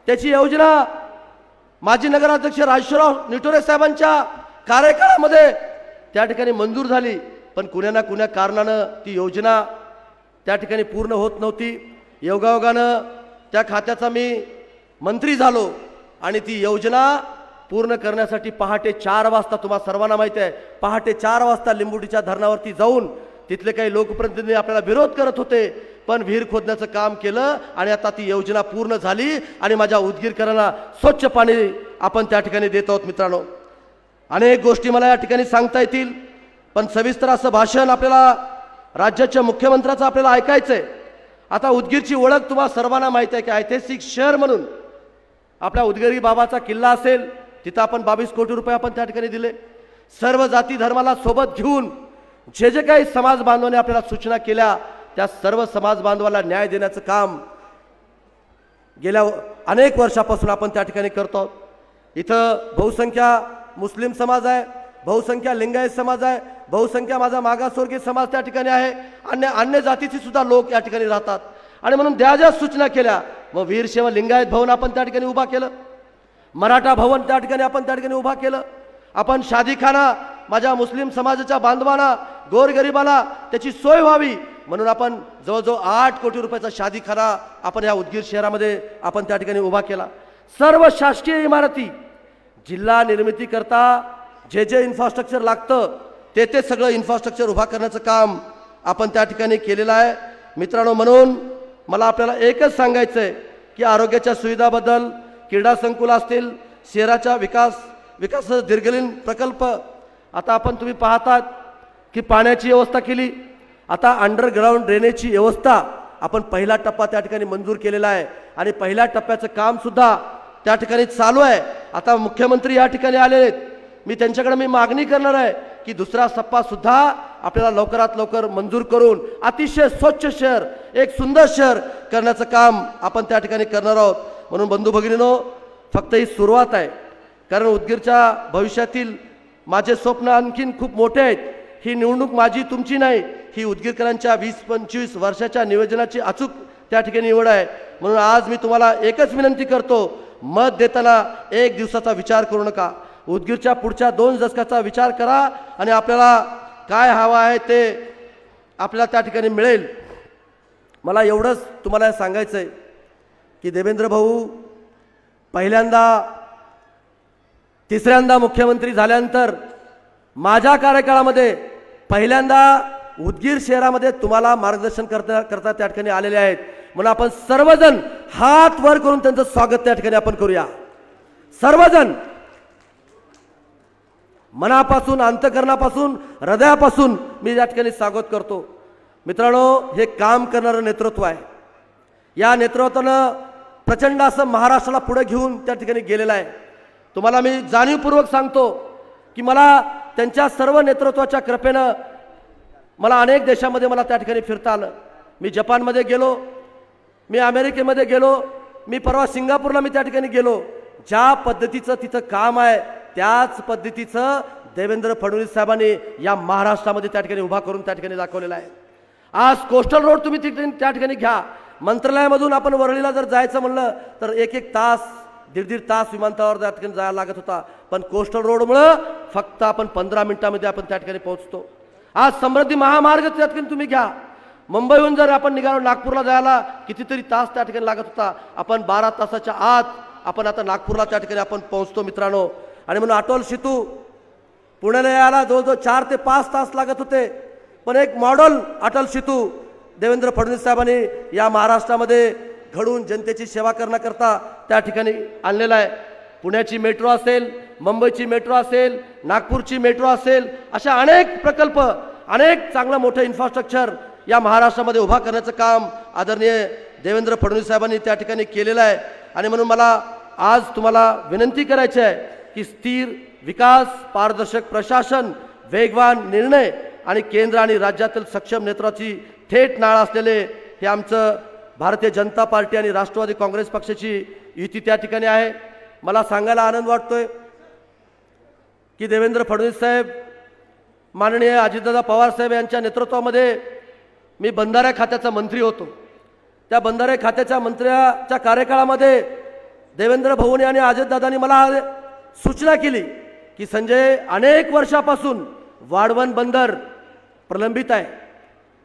त्याची योजना माजी नगराध्यक्ष राजेश्वरराव निटोरे साहेबांच्या कार्यकाळामध्ये त्या ठिकाणी मंजूर झाली, पण कुण्या ना कुण्या कारणानं ती योजना त्या ठिकाणी पूर्ण होत नव्हती। योगायोगानं त्या खात्याचा मी मंत्री झालो आणि ती योजना पूर्ण करण्यासाठी पहाटे 4 वाजता, तुम्हा सर्वांना माहिती आहे, पहाटे 4 वाजता लिंबुटीच्या धरणावरती जाऊन तिथले काही लोकप्रतिनिधी आपल्याला विरोध करत होते, पण विहीर खोदण्याचं काम केलं आणि आता ती योजना पूर्ण झाली आणि माझ्या उदगीरकरांना स्वच्छ पाणी आपण त्या ठिकाणी देत आहोत। मित्रांनो, अनेक गोष्टी मला या ठिकाणी सांगता येतील, पण सविस्तर असं भाषण आपल्याला राज्याच्या मुख्यमंत्र्याचं आपल्याला ऐकायचं आहे। आता उदगीरची ओळख तुम्हा सर्वांना माहिती आहे की ऐतिहासिक शहर म्हणून आपल्या उदगीरी बाबाचा किल्ला असेल, तिथं आपण 22 कोटी रुपये आपण त्या ठिकाणी दिले। सर्व जाती धर्माला सोबत घेऊन जे जे काही समाज बांधवांनी आपल्याला सूचना केल्या त्या सर्व समाज बांधवाला न्याय देण्याचं काम गेल्या अनेक वर्षापासून आपण त्या ठिकाणी करतो आहोत। इथं बहुसंख्या मुस्लिम समाज आहे, बहुसंख्या लिंगायत समाज आहे, बहुसंख्या माझा मागासवर्गीय समाज त्या ठिकाणी आहे, अन्य जातीचे सुद्धा लोक या ठिकाणी राहतात। आणि म्हणून ज्या सूचना केल्या, मग वीरशैव लिंगायत भवन आपण त्या ठिकाणी उभा केलं, मराठा भवन त्या ठिकाणी आपण त्या ठिकाणी उभा केलं, आपण शादीखाना माझ्या मुस्लिम समाजाच्या बांधवांना, गोरगरिबाला त्याची सोय व्हावी म्हणून आपण जवळजवळ 8 कोटी रुपयाचा शादीखाना आपण या उदगीर शहरामध्ये आपण त्या ठिकाणी उभा केला। सर्व शासकीय इमारती, जिल्हा निर्मिती करता जे जे इन्फ्रास्ट्रक्चर लागतं ते सगळं इन्फ्रास्ट्रक्चर उभा करण्याचं काम आपण त्या ठिकाणी केलेलं आहे। मित्रांनो, म्हणून मला आपल्याला एकच सांगायचं आहे की आरोग्याच्या सुविधाबद्दल, क्रीडा संकुल असतील, शहराच्या विकासाचा दीर्घकालीन प्रकल्प, आता आपण तुम्ही पाहतात की पाण्याची व्यवस्था केली, आता अंडरग्राऊंड ड्रेनेजची व्यवस्था आपण पहिला टप्पा त्या ठिकाणी मंजूर केलेला आहे आणि पहिल्या टप्प्याचं काम सुद्धा त्या ठिकाणी चालू आहे। आता मुख्यमंत्री या ठिकाणी आलेले आहेत, मी त्यांच्याकडे मागणी करणार आहे की दुसरा टप्पा सुद्धा आपल्याला लवकरात लवकर मंजूर करून अतिशय स्वच्छ शहर, एक सुंदर शहर करण्याचं काम आपण त्या ठिकाणी करणार आहोत। म्हणून बंधू भगिनींनो, फक्त ही सुरुवात आहे, कारण उदगीरच्या भविष्यातील माझे स्वप्न आणखीन खूप मोठे आहेत। ही निवडणूक माझी तुमची नाही, ही उदगीरकरांच्या 20-25 वर्षाच्या नियोजनाची अचूक त्या ठिकाणी निवड आहे। म्हणून आज मी तुम्हाला एकच विनंती करतो, मत देताना 1 दिवसाचा विचार करू नका, उदगीरच्या पुढच्या 2 दशकाचा विचार करा आणि आपल्याला काय हवं आहे ते आपल्याला त्या ठिकाणी मिळेल। मला एवढंच तुम्हाला सांगायचं आहे की देवेंद्र भाऊ पहिल्यांदा तिसऱ्यांदा मुख्यमंत्री झाल्यानंतर माझ्या कार्यकाळामध्ये पहिल्यांदा उदगीर शहरामध्ये तुम्हाला मार्गदर्शन करता त्या ठिकाणी आलेले आहेत, म्हणून आपण सर्वजण हात वर करून त्यांचं स्वागत त्या ठिकाणी आपण करूया। सर्वजण मनापासून, अंतःकरणापासून, हृदयापासून मी या ठिकाणी स्वागत करतो। मित्रांनो, हे काम करणारं नेतृत्व आहे, या नेतृत्वानं प्रचंड असं महाराष्ट्राला पुढे घेऊन त्या ठिकाणी गेलेलं आहे। तुम्हाला मी जाणीवपूर्वक सांगतो की मला त्यांच्या सर्व नेतृत्वाच्या कृपेनं मला अनेक देशामध्ये मला त्या ठिकाणी फिरता आलं। मी जपानमध्ये गेलो, मी अमेरिकेमध्ये गेलो, मी परवा सिंगापूरला मी त्या ठिकाणी गेलो। ज्या पद्धतीचं तिथं काम आहे त्याच पद्धतीचं देवेंद्र फडणवीस साहेबांनी या महाराष्ट्रामध्ये त्या ठिकाणी उभा करून त्या ठिकाणी दाखवलेला आहे। आज कोस्टल रोड तुम्ही त्या ठिकाणी घ्या, मंत्रालयामधून आपण वरळीला जर जायचं म्हणलं तर 1-1 तास, 1.5 तास विमानतळावर त्या ठिकाणी जायला लागत होता, पण कोस्टल रोडमुळं फक्त आपण 15 मिनिटांमध्ये आपण त्या ठिकाणी पोहोचतो। आज समृद्धी महामार्ग त्या ठिकाणी तुम्ही घ्या, मुंबईहून जर आपण निघालो नागपूरला जायला कितीतरी तास त्या ठिकाणी लागत होता, आपण 12 तासाच्या आत आपण आता नागपूरला त्या ठिकाणी आपण पोहोचतो मित्रांनो। आणि म्हणून अटोल सेतू पुण्याला यायला जवळजवळ 4 ते 5 तास लागत होते, पण एक मॉडेल अटल सेतू देवेंद्र फडणवीस साहेबांनी या महाराष्ट्रामध्ये घडवून जनतेची सेवा करण्याकरता त्या ठिकाणी आणलेला आहे. पुण्याची मेट्रो असेल, मुंबईची मेट्रो असेल, नागपूरची मेट्रो असेल, अशा अनेक प्रकल्प, अनेक चांगलं मोठं इन्फ्रास्ट्रक्चर या महाराष्ट्रामध्ये उभा करण्याचं काम आदरणीय देवेंद्र फडणवीस साहेबांनी त्या ठिकाणी केलेलं आहे. आणि म्हणून मला आज तुम्हाला विनंती करायची आहे की स्थिर विकास, पारदर्शक प्रशासन, वेगवान निर्णय आणि केंद्र आणि राज्यातील सक्षम नेतृत्वाची थेट नाळ असलेले हे आमचं भारतीय जनता पार्टी आणि राष्ट्रवादी काँग्रेस पक्षाची युती त्या ठिकाणी आहे. मला सांगायला आनंद वाटतोय की देवेंद्र फडणवीस साहेब, माननीय अजितदादा पवार साहेब यांच्या नेतृत्वामध्ये मी बंधारा खात्याचा मंत्री होतो. त्या बंधारा खात्याच्या मंत्र्याच्या कार्यकाळामध्ये देवेंद्र भाऊंनी आणि अजितदादांनी मला सूचना केली की संजय, अनेक वर्षापासून वाढवण बंदर प्रलंबित आहे,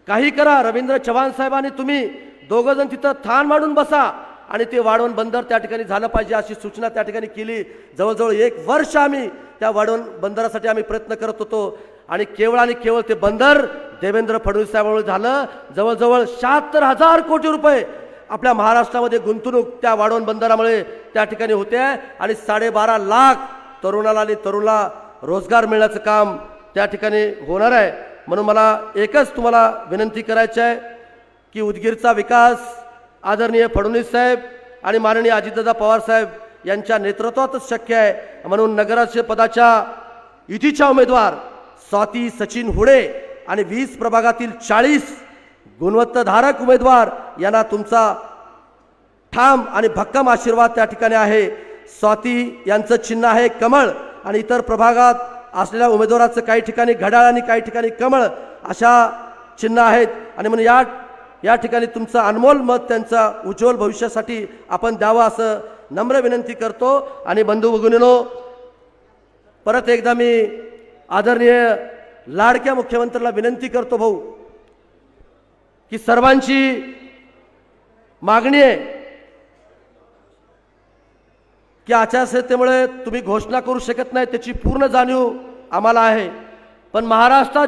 काही करा. रवींद्र चव्हाण साहेबांनी तुम्ही दोघं जण तिथं थान मांडून बसा आणि ते वाढवण बंदर त्या ठिकाणी झालं पाहिजे अशी सूचना त्या ठिकाणी केली. जवळजवळ 1 वर्ष आम्ही त्या वाढवण बंदरासाठी आम्ही प्रयत्न करत होतो आणि केवळ ते बंदर देवेंद्र फडणवीस साहेबांमुळे झालं. जवळजवळ 76,000 कोटी रुपये आपल्या महाराष्ट्रामध्ये गुंतवणूक त्या वाढवण बंदरामुळे त्या ठिकाणी होते आणि 12.5 लाख तरुणाला आणि तरुणाला रोजगार मिळण्याचं काम त्या ठिकाणी होणार आहे. म्हणून मला एकच तुम्हाला विनंती करायची आहे की उदगीरचा विकास आदरणीय फडणवीस साहेब आणि माननीय अजितदादा पवार साहेब यांच्या नेतृत्वातच शक्य आहे. म्हणून नगराध्यक्ष पदाच्या युतीच्या उमेदवार स्वाती सचिन हुडे आणि 20 प्रभागातील 40 गुणवत्ताधारक उमेदवार यांना तुमचा ठाम आणि भक्कम आशीर्वाद त्या ठिकाणी आहे. स्वाती यांचं चिन्ह आहे कमळ आणि इतर प्रभागात असलेल्या उमेदवाराचं काही ठिकाणी घड्याळ आणि काही ठिकाणी कमळ अशा चिन्ह आहेत. आणि म्हणून या ठिकाणी तुमचं अनमोल मत त्यांचा उज्ज्वल भविष्यासाठी आपण द्यावं असं नम्र विनंती करतो. आणि बंधू भगिनींनो, परत एकदा मी आदरणीय लाडक्या मुख्यमंत्र्याला विनंती करतो भाऊ की सर्वांची मागणी आहे की आचारसंहितेमुळे तुम्ही घोषणा करू शकत नाही, त्याची पूर्ण जाणीव आम्हाला आहे. पण महाराष्ट्रात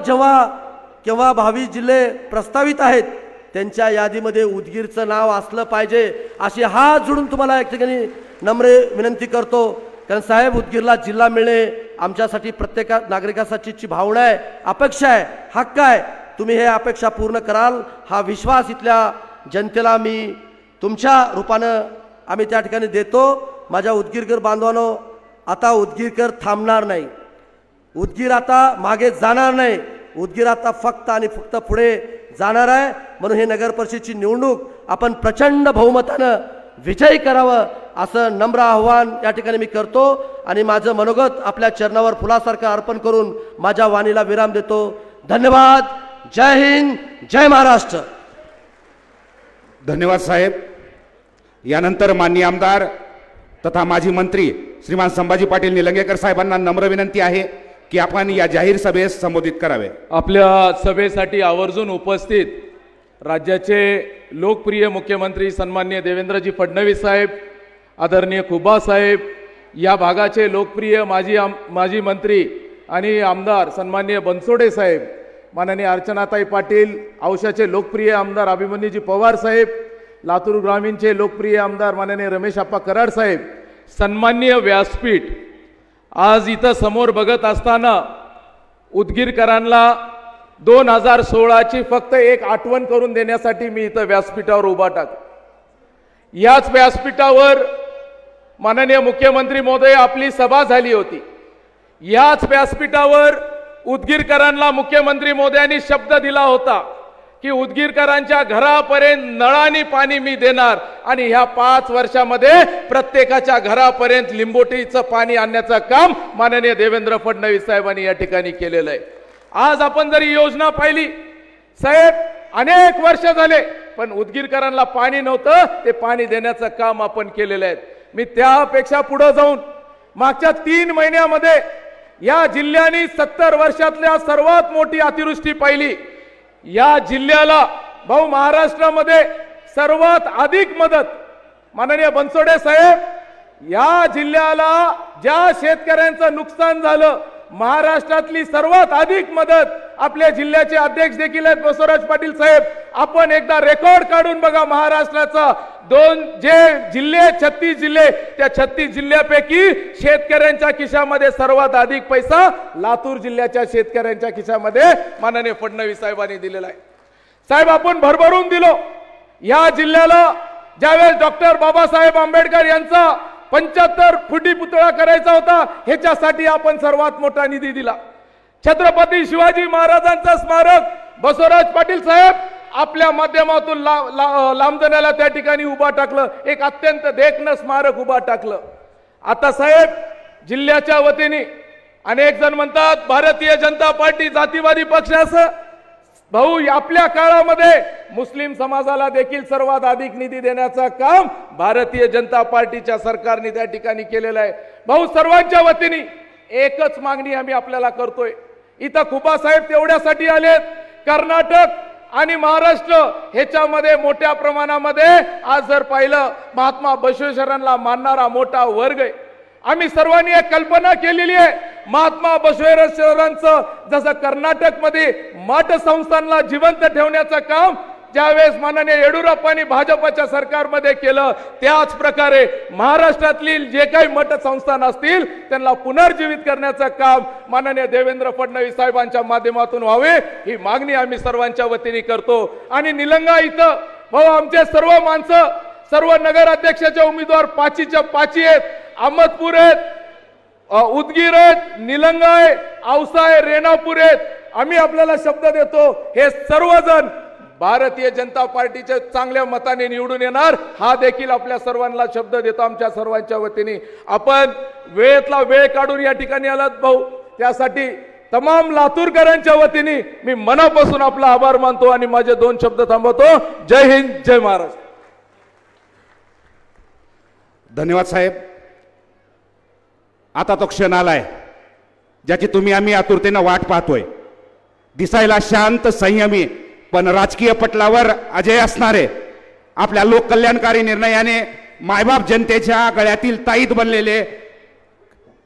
केव्हा 22 जिल्हे प्रस्तावित आहेत त्यांच्या यादीमध्ये उदगीरचं नाव असलं पाहिजे अशी हात जोडून तुम्हाला एक ठिकाणी नम्र विनंती करतो. कारण साहेब, उदगीरला जिल्हा मिळणे आमच्यासाठी प्रत्येक नागरिकासाठीची भावना आहे, अपेक्षा आहे, हक्क आहे. तुम्ही हे अपेक्षा पूर्ण कराल हा विश्वास इथल्या जनतेला मी तुमच्या रूपानं आम्ही त्या ठिकाणी देतो. माझ्या उदगीरकर बांधवांनो, आता उदगीरकर थांबणार नाही, उदगीर आता मागे जाणार नाही, उदगीर आता फक्त आणि फक्त पुढे जाणार आहे. म्हणून हे नगर परिषदेची निवडणूक आपण प्रचंड बहुमतानं विजयी करावं असं नम्र आव्हान या ठिकाणी मी करतो. आणि माझं मनोगत आपल्या चरणावर फुलासारखं अर्पण करून माझ्या वाणीला विराम देतो. धन्यवाद. जय हिंद, जय महाराष्ट्र. धन्यवाद साहेब. यानंतर माननीय आमदार तथा माजी मंत्री श्रीमान संभाजी पाटील निलंगेकर साहेबांना नम्र विनंती आहे की आपण या जाहीर सभेस संबोधित करावे. आपल्या सभेसाठी आवर्जून उपस्थित राज्याचे लोकप्रिय मुख्यमंत्री सन्माननीय देवेंद्रजी फडणवीस साहेब, आदरणीय खुबा साहेब, या भागाचे लोकप्रिय माजी मंत्री आणि आमदार सन्माननीय बनसोडे साहेब, माननीय अर्चनाताई पाटील, औशाचे लोकप्रिय आमदार अभिमन्यूजी पवार साहेब, लातूर ग्रामीणचे लोकप्रिय आमदार माननीय रमेश आप्पा कराड साहेब, सन्माननीय व्यासपीठ, आज इथं समोर बघत असताना उदगीरकरांना 2016ची फक्त एक आठवण करून देण्यासाठी मी इथं व्यासपीठावर उभा टाकतो. याच व्यासपीठावर माननीय मुख्यमंत्री महोदय आपली सभा झाली होती. याच व्यासपीठावर उदगीरकरांना मुख्यमंत्री महोदयांनी शब्द दिला होता की उदगीरकरांच्या घरापर्यंत नळाने पाणी मी देणार आणि ह्या 5 वर्षामध्ये प्रत्येकाच्या घरापर्यंत लिंबोटीचं पाणी आणण्याचं काम माननीय देवेंद्र फडणवीस साहेबांनी या ठिकाणी केलेलं आहे. आज आपण जरी योजना पाहिली साहेब, अनेक वर्ष झाले पण उदगीरकरांना पाणी नव्हतं, ते पाणी देण्याचं काम आपण केलेलं आहे. मी त्यापेक्षा पुढे जाऊन मागच्या 3 महिन्यामध्ये या जिल्ह्याने 70 वर्षातल्या सर्वात मोठी अतिवृष्टी पाहिली. या जिल्ह्याला भाऊ महाराष्ट्रामध्ये सर्वात अधिक मदत माननीय बनसोडे साहेब, या जिल्ह्याला ज्या शेतकऱ्यांचं नुकसान झालं महाराष्ट्रातली सर्वात अधिक मदत आपल्या जिल्ह्याचे अध्यक्ष देखील आहेत बसवराज पाटील साहेब. आपण एकदा रेकॉर्ड काढून बघा महाराष्ट्राचा. जे जिल्हे 36 जिल्हे, त्या 36 जिल्ह्यापैकी शेतकऱ्यांच्या खिशामध्ये सर्वात अधिक पैसा लातूर जिल्ह्याच्या शेतकऱ्यांच्या खिशामध्ये माननीय फडणवीस साहेबांनी दिलेला आहे. साहेब आपण भरभरून दिलो या जिल्ह्याला. ज्यावेळेस डॉक्टर बाबासाहेब आंबेडकर यांचा 75 फुटी पुतळा करायचा होता, ह्याच्यासाठी आपण सर्वात मोठा निधी दिला. छत्रपती शिवाजी महाराजांचं स्मारक बसवराज पाटील साहेब आपल्या माध्यमातून लांबदण्याला त्या ठिकाणी उभा टाकलं. एक अत्यंत देखणं स्मारक उभा टाकलं. आता साहेब जिल्ह्याच्या वतीने अनेक जण म्हणतात भारतीय जनता पार्टी जातीवादी पक्ष असं. भाऊ आपल्या काळामध्ये मुस्लिम समाजाला देखील सर्वात अधिक निधी देण्याचं काम भारतीय जनता पार्टीच्या सरकारने त्या ठिकाणी केलेलं आहे. भाऊ सर्वांच्या वतीने एकच मागणी आम्ही आपल्याला करतोय. इथं खुबा साहेब तेवढ्यासाठी आलेत. कर्नाटक आणि महाराष्ट्र ह्याच्यामध्ये मोठ्या प्रमाणामध्ये आज जर पाहिलं महात्मा बसवेश्वरांना मानणारा मोठा वर्ग आहे. आम्ही सर्वांनी एक कल्पना केलेली आहे. महात्मा बसवेश्वरांचं जसं कर्नाटकमध्ये मठ संस्थांना जिवंत ठेवण्याचं काम ज्यावेळेस माननीय येडियुरप्पांनी भाजपच्या सरकारमध्ये केलं, त्याच प्रकारे महाराष्ट्रातील जे काही मठ संस्थान असतील त्यांना पुनर्जीवित करण्याचं काम माननीय देवेंद्र फडणवीस साहेबांच्या माध्यमातून व्हावे, ही मागणी आम्ही सर्वांच्या वतीने करतो. आणि निलंगा इथं भाऊ आमचे सर्व माणसं, सर्व नगर अध्यक्षाचे उमेदवार 5च्या 5 आहेत. अहमदपूर आहेत, उदगीर आहेत, निलंगा आहे, औसा आहे, रेणापूर आहेत. आम्ही आपल्याला शब्द देतो हे सर्वजण भारतीय जनता पार्टीच्या चांगल्या मताने निवडून येणार, हा देखील आपल्या सर्वांना शब्द देतो आमच्या सर्वांच्या वतीने. आपण वेळेतला वेळ काढून या ठिकाणी आलात भाऊ, त्यासाठी तमाम लातूरकरांच्या वतीने मी मनापासून आपला आभार मानतो आणि माझे 2 शब्द थांबवतो. जय हिंद, जय महाराष्ट्र. धन्यवाद साहेब. आता तो क्षण आलाय ज्याची तुम्ही आम्ही आतुरतेनं वाट पाहतोय. दिसायला शांत, संयमी, पण राजकीय पटलावर अजय असणारे, आपल्या लोककल्याणकारी निर्णयाने मायबाप जनतेच्या गळ्यातील ताईत बनलेले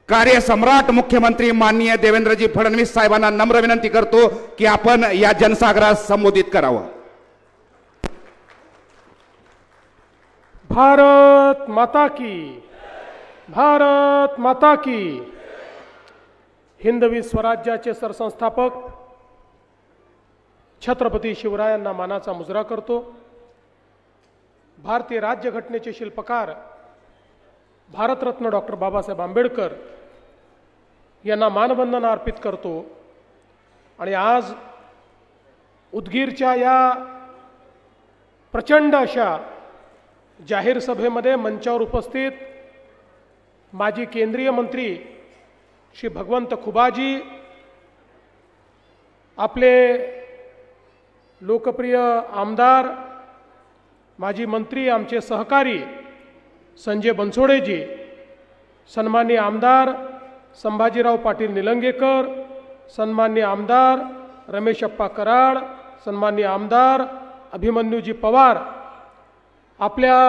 कार्यसम्राट मुख्यमंत्री माननीय देवेंद्रजी फडणवीस साहेबांना नम्र विनंती करतो की आपण या जनसागरास संबोधित करावं. भारत माता की, भारत माता की. हिंदवी स्वराज्याचे सरसंस्थापक छत्रपती शिवरायांना मानाचा मुजरा करतो. भारतीय राज्यघटनेचे शिल्पकार भारतरत्न डॉक्टर बाबासाहेब आंबेडकर यांना मानवंदना अर्पित करतो. आणि आज उदगीरच्या या प्रचंड अशा जाहीर सभेमध्ये मंचावर उपस्थित माजी केंद्रीय मंत्री श्री भगवंत खुबाजी, आपले लोकप्रिय आमदार, माजी मंत्री, आमचे सहकारी संजय बनसोडेजी, सन्माननीय आमदार संभाजीराव पाटील निलंगेकर, सन्माननीय आमदार रमेशप्पा कराड, सन्माननीय आमदार अभिमन्यूजी पवार, आपल्या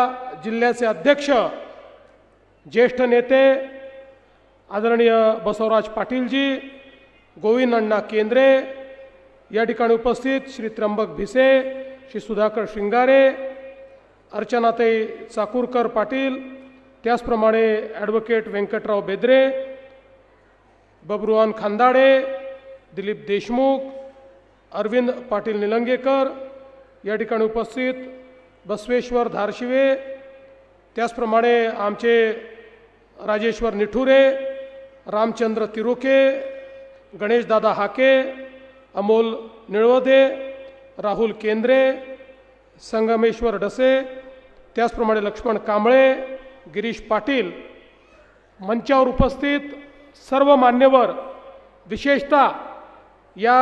जिल्ह्याचे अध्यक्ष ज्येष्ठ नेते आदरणीय बसवराज पाटीलजी, गोविंद अण्णा केंद्रे, या ठिकाणी उपस्थित श्री त्र्यंबक भिसे, श्री सुधाकर श्रृंगारे, अर्चनाताई चाकूरकर पाटील, त्याचप्रमाणे ॲडव्होकेट व्यंकटराव बेद्रे, बबरुवान खांदाडे, दिलीप देशमुख, अरविंद पाटील निलंगेकर, या ठिकाणी उपस्थित बसवेश्वर धारशिवे, त्याचप्रमाणे आमचे राजेश्वर निठुरे, रामचंद्र तिरुके, गणेशदादा हाके, अमोल निळवदे, राहुल केंद्रे, संगमेश्वर डसे, त्याचप्रमाणे लक्ष्मण कांबळे, गिरीश पाटील, मंचावर उपस्थित सर्व मान्यवर, विशेषतः या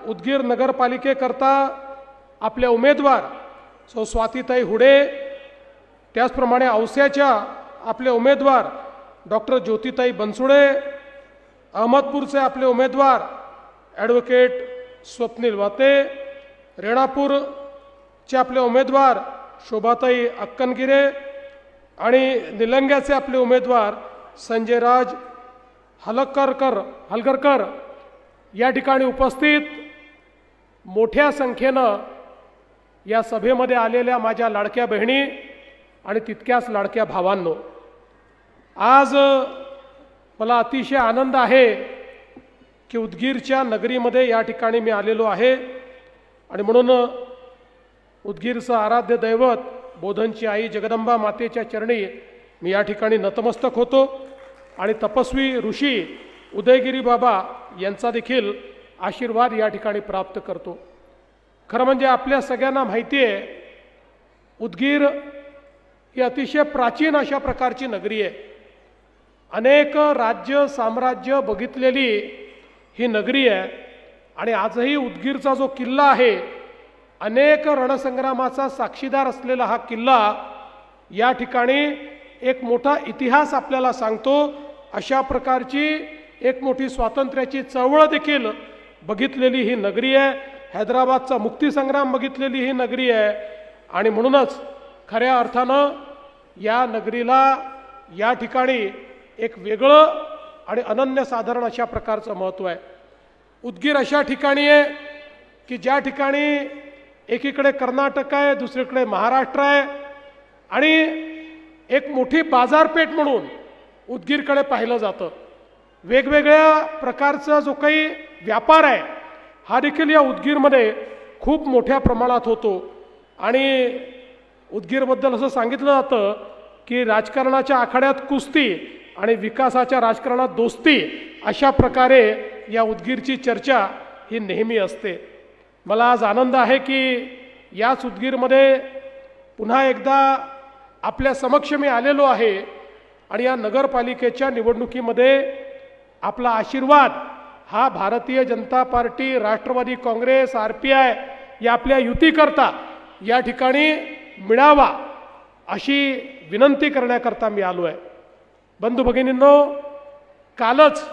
उदगीर नगरपालिकेकरता आपल्या उमेदवार सौ स्वातीताई हुडे, त्याचप्रमाणे औस्याच्या आपले उमेदवार डॉक्टर ज्योतिताई बनसोडे, अहमदपूरचे आपले उमेदवार ॲडव्होकेट स्वप्नील वाते, रेणापूरचे आपले उमेदवार शोभाताई अक्कनगिरे आणि निलंग्याचे आपले उमेदवार संजयराज हलगरकर या ठिकाणी उपस्थित मोठ्या संख्येनं या सभेमध्ये आलेल्या माझ्या लाडक्या बहिणी आणि तितक्याच लाडक्या भावांनो, आज मला अतिशय आनंद आहे की उदगीरच्या नगरीमध्ये या ठिकाणी मी आलेलो आहे आणि म्हणून उदगीरचं आराध्य दैवत बोधनची आई जगदंबा मातेच्या चरणी मी या ठिकाणी नतमस्तक होतो आणि तपस्वी ऋषी उदयगिरी बाबा यांचा देखील आशीर्वाद या ठिकाणी प्राप्त करतो। खरं म्हणजे आपल्या सगळ्यांना माहिती आहे, उदगीर ही अतिशय प्राचीन अशा प्रकारची नगरी आहे। अनेक राज्य साम्राज्य बघितलेली ही नगरी आहे आणि आजही उदगीरचा जो किल्ला आहे, अनेक रणसंग्रामाचा साक्षीदार असलेला हा किल्ला या ठिकाणी एक मोठा इतिहास आपल्याला सांगतो। अशा प्रकारची एक मोठी स्वातंत्र्याची चळवळ देखील बघितलेली ही नगरी आहे। हैदराबादचा मुक्तीसंग्राम बघितलेली ही नगरी आहे आणि म्हणूनच खऱ्या अर्थानं या नगरीला या ठिकाणी एक वेगळं आणि अनन्यसाधारण अशा प्रकारचं महत्त्व आहे। उदगीर अशा ठिकाणी आहे की ज्या ठिकाणी एकीकडे कर्नाटक आहे, दुसरीकडे महाराष्ट्र आहे आणि एक मोठी बाजारपेठ म्हणून उदगीरकडे पाहिलं जातं। वेगवेगळ्या प्रकारचा जो काही व्यापार आहे हा देखील या उदगीरमध्ये खूप मोठ्या प्रमाणात होतो आणि उदगीरबद्दल असं सांगितलं जातं की राजकारणाच्या आखाड्यात कुस्ती आणि विकासाच्या राजकारणात दोस्ती अशा प्रकारे या उदगीरची चर्चा ही नेहमी असते। मला आज आनंद आहे की याच उदगीरमध्ये पुन्हा एकदा आपल्या समक्ष मी आलेलो आहे आणि या नगरपालिकेच्या निवडणुकीमध्ये आपला आशीर्वाद हा भारतीय जनता पार्टी, राष्ट्रवादी काँग्रेस, RPI या आपल्या युतीकरता या ठिकाणी मिळावा अशी विनंती करण्याकरता मी आलो आहे। बंधू भगिनींनो, कालच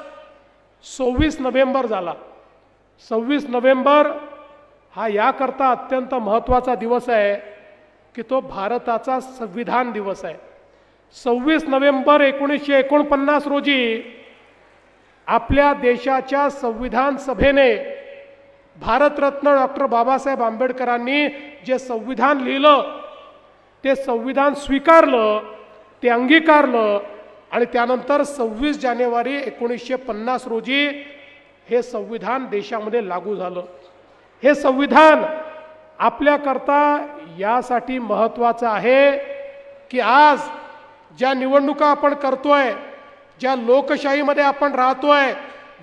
26 नोव्हेंबर झाला। 26 नोव्हेंबर हा याकरता अत्यंत महत्त्वाचा दिवस आहे की तो भारताचा संविधान दिवस आहे। 26 नोव्हेंबर 1949 रोजी आपल्या देशाच्या संविधान सभेने भारतरत्न डॉक्टर बाबासाहेब आंबेडकरांनी जे संविधान लिहिलं ते संविधान स्वीकारलं, ते अंगीकारलं आणि त्यानंतर 26 जानेवारी 1950 रोजी हे संविधान देशामध्ये लागू झालं। हे संविधान आपल्याकरता यासाठी महत्त्वाचं आहे की आज ज्या निवडणुका आपण करतोय, ज्या लोकशाहीमध्ये आपण राहतोय,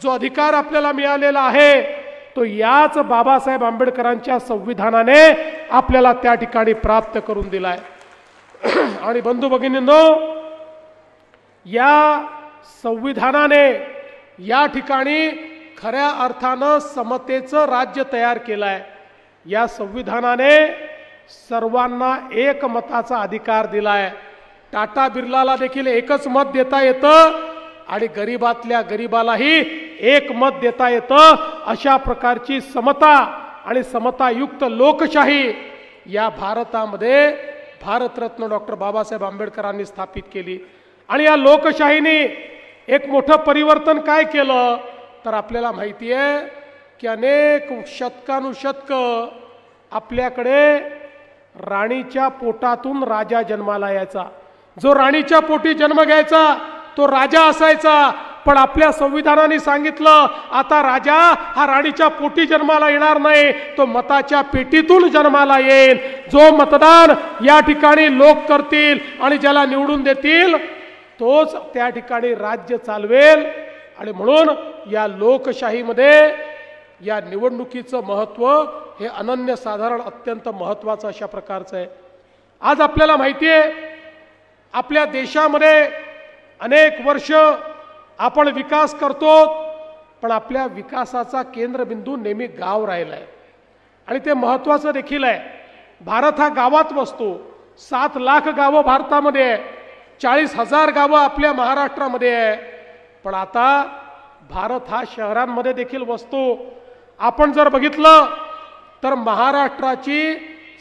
जो अधिकार आपल्याला मिळालेला आहे तो याच बाबासाहेब आंबेडकरांच्या संविधानाने आपल्याला त्या ठिकाणी प्राप्त करून दिलाय। आणि बंधू भगिनींनो, या संविधानाने या ठिकाणी खऱ्या अर्थानं समतेचं राज्य तयार केलंय। या संविधानाने सर्वांना एक मताचा अधिकार दिलाय। टाटा बिर्लाला देखील एकच मत देता येतं आणि गरीबातल्या गरीबालाही एक मत देता येतं। अशा प्रकारची समता आणि समतायुक्त लोकशाही या भारतामध्ये भारतरत्न डॉक्टर बाबासाहेब आंबेडकरांनी स्थापित केली। आणि या लोकशाहीने एक मोठं परिवर्तन काय केलं तर आपल्याला माहिती आहे की अनेक शतकानुशतक आपल्याकडे राणीच्या पोटातून राजा जन्माला यायचा। जो राणीच्या पोटी जन्म घ्यायचा तो राजा असायचा, पण आपल्या संविधानाने सांगितलं आता राजा हा राणीच्या पोटी जन्माला येणार नाही, तो मताच्या पेटीतून जन्माला येईल। जो मतदान या ठिकाणी लोक करतील आणि ज्याला निवडून देतील तोच त्या ठिकाणी राज्य चालवेल। आणि म्हणून या लोकशाहीमध्ये या निवडणुकीचं महत्त्व हे अनन्यसाधारण अत्यंत महत्त्वाचं अशा प्रकारचं आहे। आज आपल्याला माहिती आहे आपल्या देशामध्ये अनेक वर्ष आपण विकास करतो, पण आपल्या विकासाचा केंद्रबिंदू नेहमी गाव राहिला आहे आणि ते महत्त्वाचं देखील आहे। भारत हा गावात बसतो। 7 लाख गावं भारतामध्ये आहे, 40,000 गावं आपल्या महाराष्ट्रामध्ये आहे, पण आता भारत हा शहरांमध्ये देखील बसतो। आपण जर बघितलं तर महाराष्ट्राची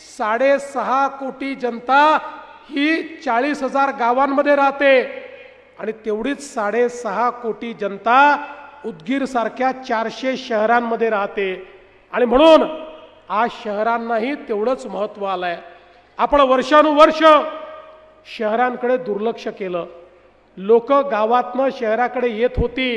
6.5 कोटी जनता ही 40,000 गावांमध्ये राहते आणि तेवढीच 6.5 कोटी जनता उदगीर सारख्या 400 शहरांमध्ये राहते। आणि म्हणून आज शहरांनाही तेवढंच महत्त्व आलं आहे. आपण वर्षानुवर्ष शहरांकडे दुर्लक्ष केलं. लोक गावातनं शहराकडे येत होती.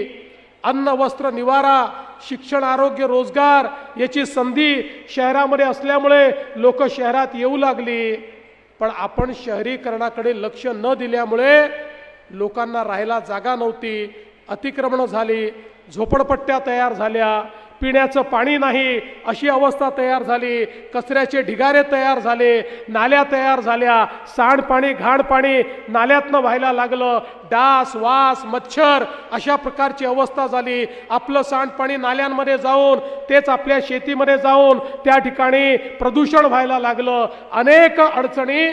अन्न वस्त्र निवारा, शिक्षण आरोग्य रोजगार याची संधी शहरामध्ये असल्यामुळे लोक शहरात येऊ लागली. पण आपण शहरीकरणाकडे लक्ष न दिल्यामुळे लोकांना राहायला जागा नव्हती, अतिक्रमणं झाली, झोपडपट्ट्या तयार झाल्या, पिण्याचं पाणी नाही अशी अवस्था तयार झाली, कचऱ्याचे ढिगारे तयार झाले, नाल्या तयार झाल्या, सांडपाणी घाणपाणी नाल्यातनं व्हायला लागलं, डास वास मच्छर अशा प्रकारची अवस्था झाली. आपलं सांडपाणी नाल्यांमध्ये जाऊन तेच आपल्या शेतीमध्ये जाऊन त्या ठिकाणी प्रदूषण व्हायला लागलं. अनेक अडचणी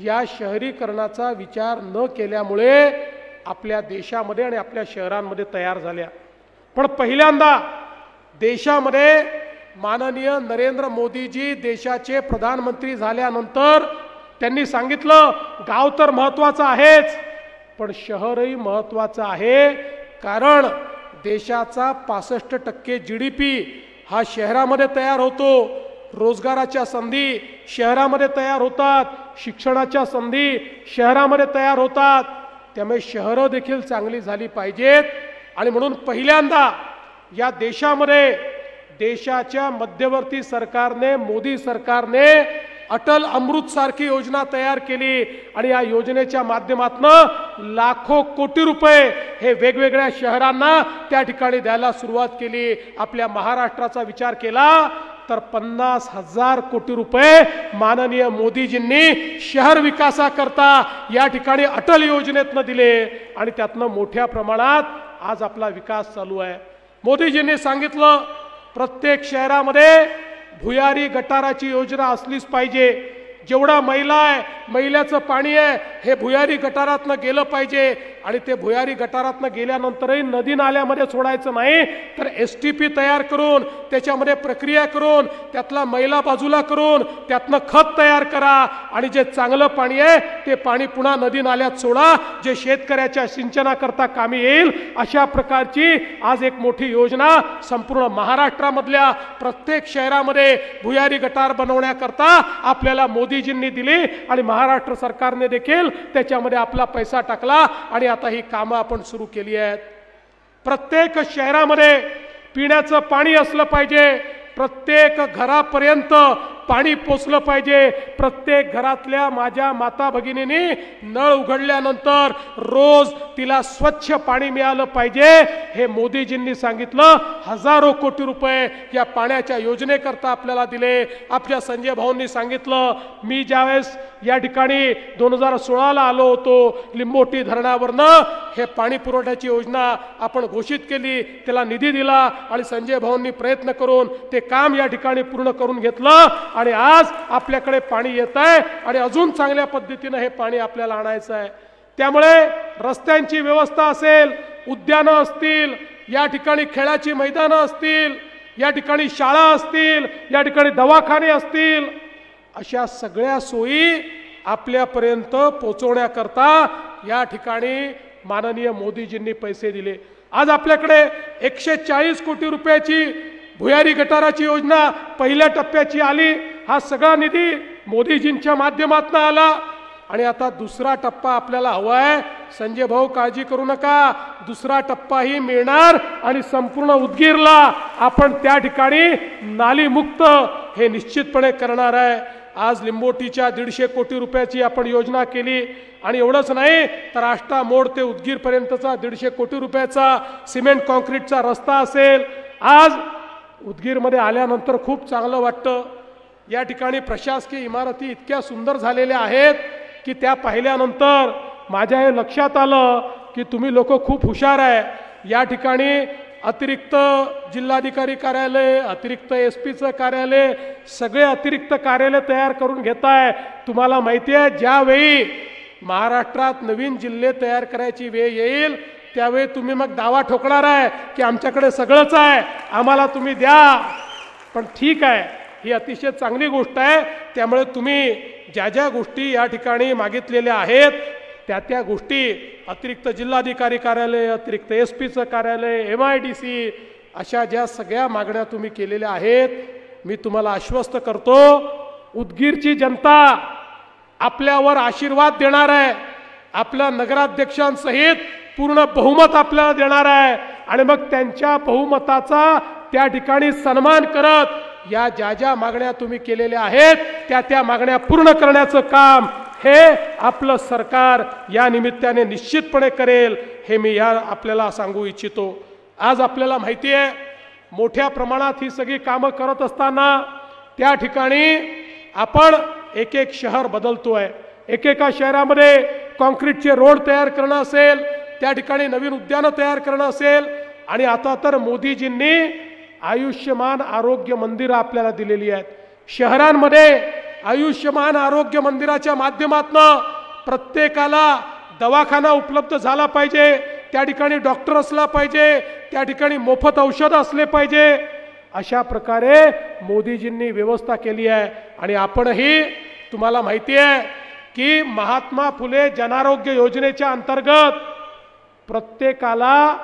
या शहरीकरणाचा विचार न केल्यामुळे आपल्या देशामध्ये आणि आपल्या शहरांमध्ये तयार झाल्या. पण पहिल्यांदा देशामध्ये माननीय नरेंद्र मोदीजी देशाचे प्रधानमंत्री झाल्यानंतर त्यांनी सांगितलं गाव तर महत्त्वाचं आहेच पण शहरही महत्त्वाचं आहे. कारण देशाचा 65% GDP हा शहरामध्ये तयार होतो. रोजगाराच्या संधी शहरामध्ये तयार होतात, शिक्षणाच्या संधी शहरामध्ये तयार होतात. त्यामुळे शहरं देखील चांगली झाली पाहिजेत. आणि म्हणून पहिल्यांदा या देशामध्ये देशाच्या मध्यवर्ती सरकारने मोदी सरकारने अटल अमृत सारखी योजना तयार केली आणि या योजनेच्या माध्यमातून लाखो कोटी रुपये हे वेगवेगळ्या शहरांना त्या ठिकाणी द्यायला सुरुवात केली. आपल्या महाराष्ट्राचा विचार केला तर 50,000 कोटी रुपये माननीय मोदीजींनी शहर विकासाकरता या ठिकाणी अटल योजनेतनं दिले आणि त्यातनं मोठ्या प्रमाणात आज आपला विकास चालू आहे. मोदीजींनी सांगितलं प्रत्येक शहरामध्ये भुयारी गटाराची योजना असलीच पाहिजे. जेवढा मैला आहे मैल्याचं पाणी आहे हे भुयारी गटारातनं गेलं पाहिजे आणि ते भुयारी गटारातनं गेल्यानंतरही नदी नाल्यामध्ये सोडायचं नाही तर STP तयार करून त्याच्यामध्ये प्रक्रिया करून त्यातला मैला बाजूला करून त्यातनं खत तयार करा आणि जे चांगलं पाणी आहे ते पाणी पुन्हा नदी नाल्यात सोडा जे शेतकऱ्याच्या सिंचनाकरता कामी येईल. अशा प्रकारची आज एक मोठी योजना संपूर्ण महाराष्ट्रामधल्या प्रत्येक शहरामध्ये भुयारी गटार बनवण्याकरता आपल्याला मोदीजींनी दिली आणि महाराष्ट्र सरकारने देखील त्याच्यामध्ये आपला पैसा टाकला आणि आता ही कामं आपण सुरू केली आहेत. प्रत्येक शहरामध्ये पिण्याचं पाणी असलं पाहिजे, प्रत्येक घरापर्यंत पाणी पोचलं पाहिजे. प्रत्येक घरातल्या माझ्या माता भगिनींनी नळ उघडल्यानंतर रोज तिला स्वच्छ पाणी मिळालं पाहिजे हे मोदीजींनी सांगितलं. हजारो कोटी रुपये या पाण्याच्या योजनेकरता आपल्याला दिले. आपल्या संजय भाऊंनी सांगितलं मी ज्यावेळेस या ठिकाणी 2016ला आलो होतो लिंबोटी धरणावरनं हे पाणी पुरवठ्याची योजना आपण घोषित केली, त्याला निधी दिला आणि संजय भाऊंनी प्रयत्न करून ते काम या ठिकाणी पूर्ण करून घेतलं आणि आज आपल्याकडे पाणी येत आहे आणि अजून चांगल्या पद्धतीने हे पाणी आपल्याला आणायचं आहे. त्यामुळे रस्त्यांची व्यवस्था असेल, उद्यानं असतील, या ठिकाणी खेळाची मैदानं असतील, या ठिकाणी शाळा असतील, या ठिकाणी दवाखाने असतील, अशा सगळ्या सोयी आपल्यापर्यंत पोहोचवण्याकरता या ठिकाणी माननीय मोदीजींनी पैसे दिले. आज आपल्याकडे 140 कोटी रुपयाची भुयारी गटाराची योजना पहिल्या टप्प्याची आली. हा सगळा निधी मोदीजींच्या माध्यमातून आला आणि आता दुसरा टप्पा आपल्याला हवा आहे. संजय भाऊ काळजी करू नका, दुसरा टप्पाही मिळणार आणि संपूर्ण उदगीरला आपण त्या ठिकाणी नालीमुक्त हे निश्चितपणे करणार आहे. आज लिंबोटीच्या 150 कोटी रुपयाची आपण योजना केली आणि एवढंच नाही तर आष्टा मोड ते उदगीरपर्यंतचा 150 कोटी रुपयाचा सिमेंट कॉन्क्रीटचा रस्ता असेल. आज उदगीरमध्ये आल्यानंतर खूप चांगलं वाटतं. या ठिकाणी प्रशासकीय इमारती इतक्या सुंदर झालेल्या आहेत की त्या पाहिल्यानंतर माझ्या हे लक्षात आलं की तुम्ही लोक खूप हुशार आहे. या ठिकाणी अतिरिक्त जिल्हाधिकारी कार्यालय, अतिरिक्त SPचं कार्यालय, सगळे अतिरिक्त कार्यालय तयार करून घेताय. तुम्हाला माहिती आहे ज्यावेळी महाराष्ट्रात नवीन जिल्हे तयार करायची वेळ येईल त्यावेळी तुम्ही मग दावा ठोकणार आहे की आमच्याकडे सगळंच आहे, आम्हाला तुम्ही द्या. पण ठीक आहे, ही अतिशय चांगली गोष्ट आहे. त्यामुळे तुम्ही ज्या ज्या गोष्टी या ठिकाणी मागितलेल्या आहेत त्या गोष्टी अतिरिक्त जिल्हाधिकारी कार्यालय, अतिरिक्त SPचं कार्यालय, MIDC अशा ज्या सगळ्या मागण्या तुम्ही केलेल्या आहेत मी तुम्हाला आश्वस्त करतो, उदगीरची जनता आपल्यावर आशीर्वाद देणार आहे, आपल्या नगराध्यक्षांसहित पूर्ण बहुमत आपल्याला देणार आहे आणि मग त्यांच्या बहुमताचा त्या ठिकाणी सन्मान करत या ज्या मागण्या तुम्ही केलेल्या आहेत त्या मागण्या पूर्ण करण्याचं काम हे आपलं सरकार या निमित्ताने निश्चितपणे करेल, हे मी आपल्याला सांगू इच्छितो. आज आपल्याला माहिती आहे, मोठ्या प्रमाणात ही सगळी कामं करत असताना त्या ठिकाणी आपण एक एक शहर बदलतोय. एकेका शहरामध्ये कॉन्क्रीटचे रोड तयार करणं असेल, त्या ठिकाणी नवीन उद्यानं तयार करणं असेल, आणि आता तर मोदीजींनी आयुष्यमान आरोग्य मंदिरं आपल्याला दिलेली आहेत. शहरांमध्ये आयुष्यमान आरोग्य मंदिराच्या माध्यमातून प्रत्येकाला दवाखाना उपलब्ध झाला पाहिजे, त्या ठिकाणी डॉक्टर असला पाहिजे, त्या ठिकाणी मोफत औषध असले पाहिजे. अशा प्रकारे मोदीजींनी व्यवस्था केली आहे. आणि आपणही, तुम्हाला माहिती आहे की महात्मा फुले जनआरोग्य योजनेच्या अंतर्गत प्रत्येकाला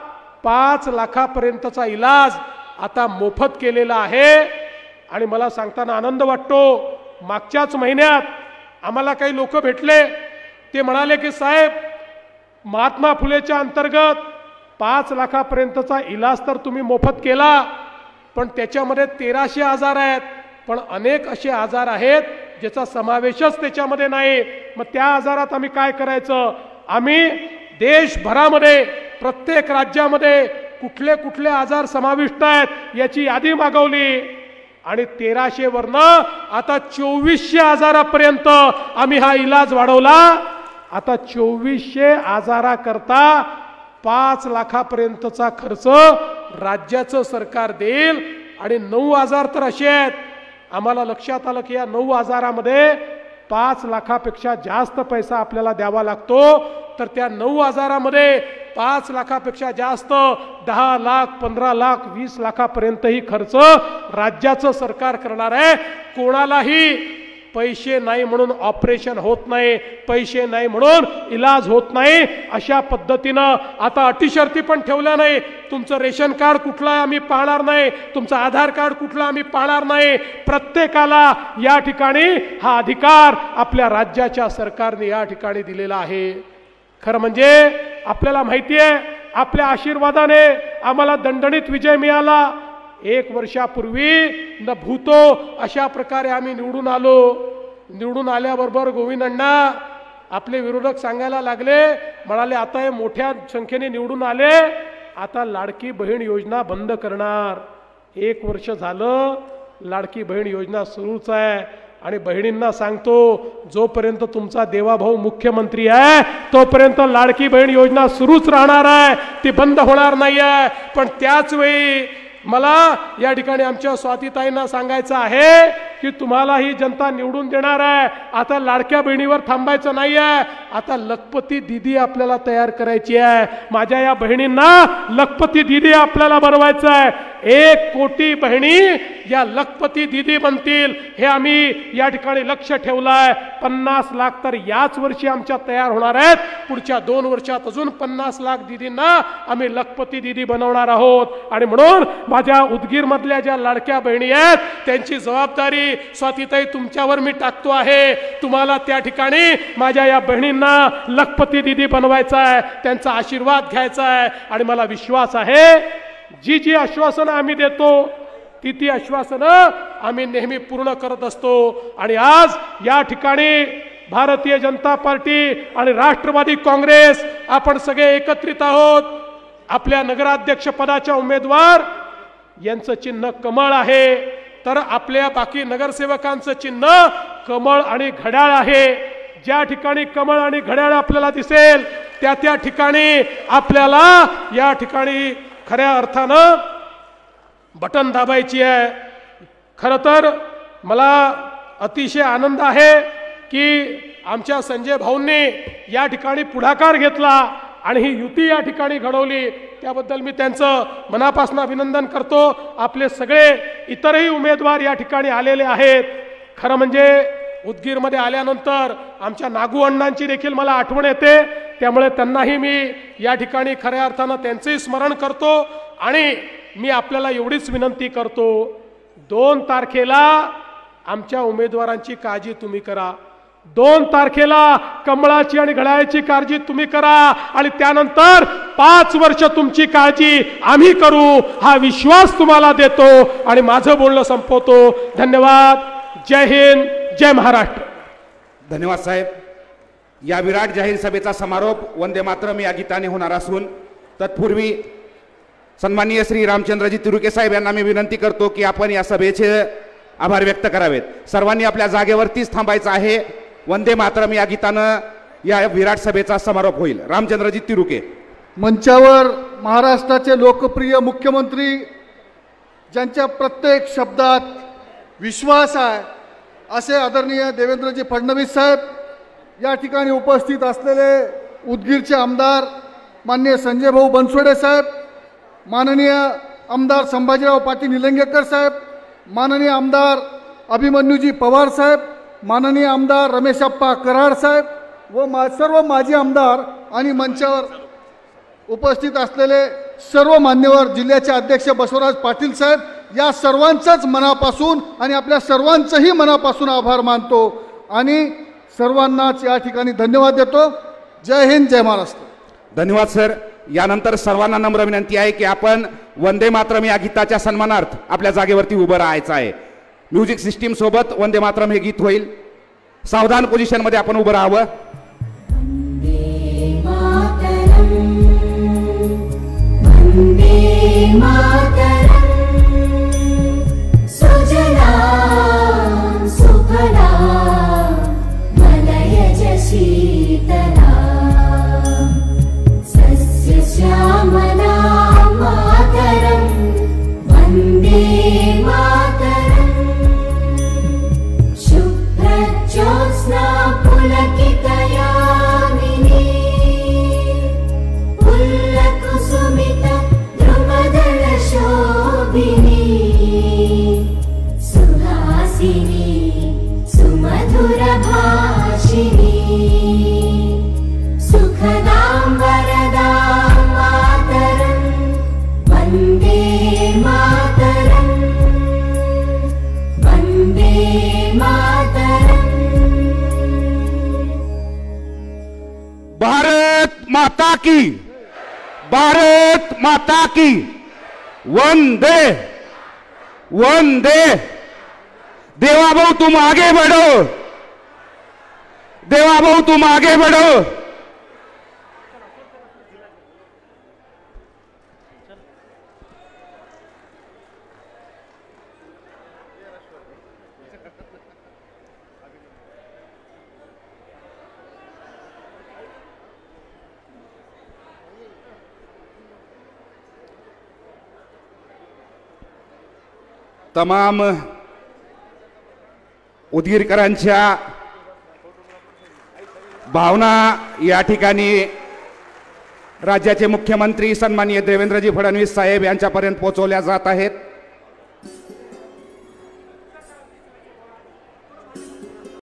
5 लाखापर्यंतचा इलाज आता मोफत केलेला आहे. आणि मला सांगताना आनंद वाटतो, मागच्याच महिन्यात आम्हाला काही लोक भेटले, ते म्हणाले की साहेब, महात्मा फुलेच्या अंतर्गत 5 लाखापर्यंतचा इलाज तर तुम्ही मोफत केला, पण त्याच्यामध्ये 1300 आजार आहेत, पण अनेक असे आजार आहेत ज्याचा समावेशच त्याच्यामध्ये नाही. मग त्या आजारात आम्ही काय करायचं? आम्ही देशभरामध्ये प्रत्येक राज्यामध्ये कुठले कुठले आजार समाविष्ट आहेत याची यादी मागवली आणि 1300 वरनं आता 2400 आजारापर्यंत आम्ही हा इलाज वाढवला. आता 2400 आजाराकरता 5 लाखापर्यंतचा खर्च राज्याचं सरकार देईल. आणि 9 आजार तर असे आहेत, आम्हाला लक्षात आलं की या 9 आजारामध्ये 5 लाखापेक्षा जास्त पैसा आपल्याला द्यावा लागतो. तर त्या 9 आजारामध्ये 5 लाखापेक्षा जास्त 10 लाख, 15 लाख, 20 लाखापर्यंतही खर्च राज्याचं सरकार करणार आहे. कोणालाही पैसे नाही म्हणून ऑपरेशन होत नाही, पैसे नाही म्हणून इलाज होत नाही. अशा पद्धतीनं आता अटीशर्ती पण ठेवल्या नाही. तुमचं रेशन कार्ड कुठलं आहे आम्ही पाहणार नाही, तुमचं आधार कार्ड कुठलं आम्ही पाहणार नाही. प्रत्येकाला या ठिकाणी हा अधिकार आपल्या राज्याच्या सरकारने या ठिकाणी दिलेला आहे. खरं म्हणजे आपल्याला माहिती आहे, आपल्या आशीर्वादाने आम्हाला दणदणीत विजय मिळाला. 1 वर्षापूर्वी न भूतो अशा प्रकारे आम्ही निवडून आलो. निवडून आल्याबरोबर गोविंद अण्णा आपले विरोधक सांगायला लागले, म्हणाले आता हे मोठ्या संख्येने निवडून आले, आता लाडकी बहीण योजना बंद करणार. 1 वर्ष झालं लाडकी बहीण योजना सुरूच आहे. आणि बहिणींना सांगतो, जोपर्यंत तुमचा देवाभाऊ मुख्यमंत्री आहे तोपर्यंत लाडकी बहीण योजना सुरूच राहणार आहे, ती बंद होणार नाही आहे. पण त्याच वेळी मला या ठिकाणी आमच्या स्वातीताईंना सांगायचं आहे की तुम्हाला ही जनता निवडून देणार आहे. आता लाडक्या बहिणीवर थांबायचं नाही आहे, आता लखपती दीदी आपल्याला तयार करायची आहे. माझ्या या बहिणींना लखपती दीदी आपल्याला बनवायचं आहे. 1 कोटी बहिणी या लखपती दीदी बनतील, हे आम्ही या ठिकाणी लक्ष ठेवलं आहे. 50 लाख तर याच वर्षी आमच्या तयार होणार आहेत. पुढच्या 2 वर्षात अजून 50 लाख दीदींना आम्ही लखपती दीदी बनवणार आहोत. आणि म्हणून माझ्या उदगीर मधल्या ज्या लाडक्या बहिणी आहेत त्यांची जबाबदारी स्वातीताई तुमच्यावर मी टाकतो आहे. तुम्हाला त्या ठिकाणी माझ्या या बहिणींना लखपती दीदी बनवायचा आहे, त्यांचा आशीर्वाद घ्यायचा आहे. आणि मला विश्वास आहे, जी आश्वासनं आम्ही देतो ती आश्वासनं आम्ही नेहमी पूर्ण करत असतो. आणि आज या ठिकाणी भारतीय जनता पार्टी आणि राष्ट्रवादी काँग्रेस आपण सगळे एकत्रित आहोत. आपल्या नगराध्यक्ष पदाच्या उमेदवार यांचं चिन्ह कमळ आहे, तर आपल्या बाकी नगरसेवकांचं चिन्ह कमळ आणि घड्याळ आहे. ज्या ठिकाणी कमळ आणि घड्याळ आपल्याला दिसेल त्या ठिकाणी आपल्याला या ठिकाणी खऱ्या अर्थानं बटन दाबायची आहे. खरं तर मला अतिशय आनंद आहे की आमच्या संजय भाऊंनी या ठिकाणी पुढाकार घेतला आणि ही युती या ठिकाणी घडवली. त्याबद्दल मी त्यांचं मनापासून अभिनंदन करतो. आपले सगळे इतरही उमेदवार या ठिकाणी आलेले आहेत. खरं म्हणजे उदगीरमध्ये आल्यानंतर आमच्या नागू अण्णांची देखील मला आठवण येते, त्यामुळे त्यांनाही मी या ठिकाणी खऱ्या अर्थानं त्यांचंही स्मरण करतो. आणि मी आपल्याला एवढीच विनंती करतो, 2 तारखेला आमच्या उमेदवारांची काळजी तुम्ही करा. 2 तारखेला कमळाची आणि घड्याळाची काळजी तुम्ही करा आणि त्यानंतर 5 वर्ष तुमची काळजी आम्ही करू, हा विश्वास तुम्हाला देतो आणि माझं बोलणं संपवतो. धन्यवाद. जय हिंद, जय महाराष्ट्र. धन्यवाद साहेब. या विराट जाहीर सभेचा समारोप वंदे मातरम या गीताने होणार असून तत्पूर्वी सन्माननीय श्री रामचंद्रजी तिरुके साहेब यांना मी विनंती करतो की आपण या सभेचे आभार व्यक्त करावेत. सर्वांनी आपल्या जागेवरतीच थांबायचं आहे. वंदे मातरम या गीतानं या विराट सभेचा समारोप होईल. रामचंद्रजी तिरुके. मंचावर महाराष्ट्राचे लोकप्रिय मुख्यमंत्री ज्यांच्या प्रत्येक शब्दात विश्वास आहे असे आदरणीय देवेंद्रजी फडणवीस साहेब, या ठिकाणी उपस्थित असलेले उदगीरचे आमदार माननीय संजय भाऊ बनसोडे साहेब, माननीय आमदार संभाजीराव पाटील निलंगेकर साहेब, माननीय आमदार अभिमन्यूजी पवार साहेब, माननीय आमदार रमेशप्पा कराड साहेब व सर्व माजी आमदार आणि मंचावर उपस्थित असलेले सर्व मान्यवर, जिल्ह्याचे अध्यक्ष बसवराज पाटील साहेब, या सर्वांचंच मनापासून आणि आपल्या सर्वांचंही मनापासून आभार मानतो आणि सर्वांनाच या ठिकाणी धन्यवाद देतो. जय हिंद, जय महाराष्ट्र. धन्यवाद सर. यानंतर सर्वांना नम्र विनंती आहे की आपण वंदे मातरम या गीताच्या सन्मानार्थ आपल्या जागेवरती उभं राहायचं आहे. म्युझिक सिस्टीम सोबत वंदे मातरम हे गीत होईल. सावधान पोझिशन मध्ये आपण उभं राहावं. श्यामला मातरम वंदे मातरम शुभ्रज्योत्स्ना पुलकितयामिनी पुल्लकुसुमित द्रुमदल शोभिनी सुहासिनी सुमधुर भाषिनी सुखदां वरदां मातरं वन्दे मातरं वन्दे मातरं. भारत माता की, भारत माता की, वंदे वंदे. देवाभाऊ तुम आगे बढ़ो, देवाभाऊ तुम आगे बढ़ो. तमाम उदगीरकरांच्या भावना या ठिकाणी राज्याचे मुख्यमंत्री सन्माननीय देवेंद्रजी फडणवीस साहेब यांच्यापर्यंत पोहोचवल्या जात आहेत.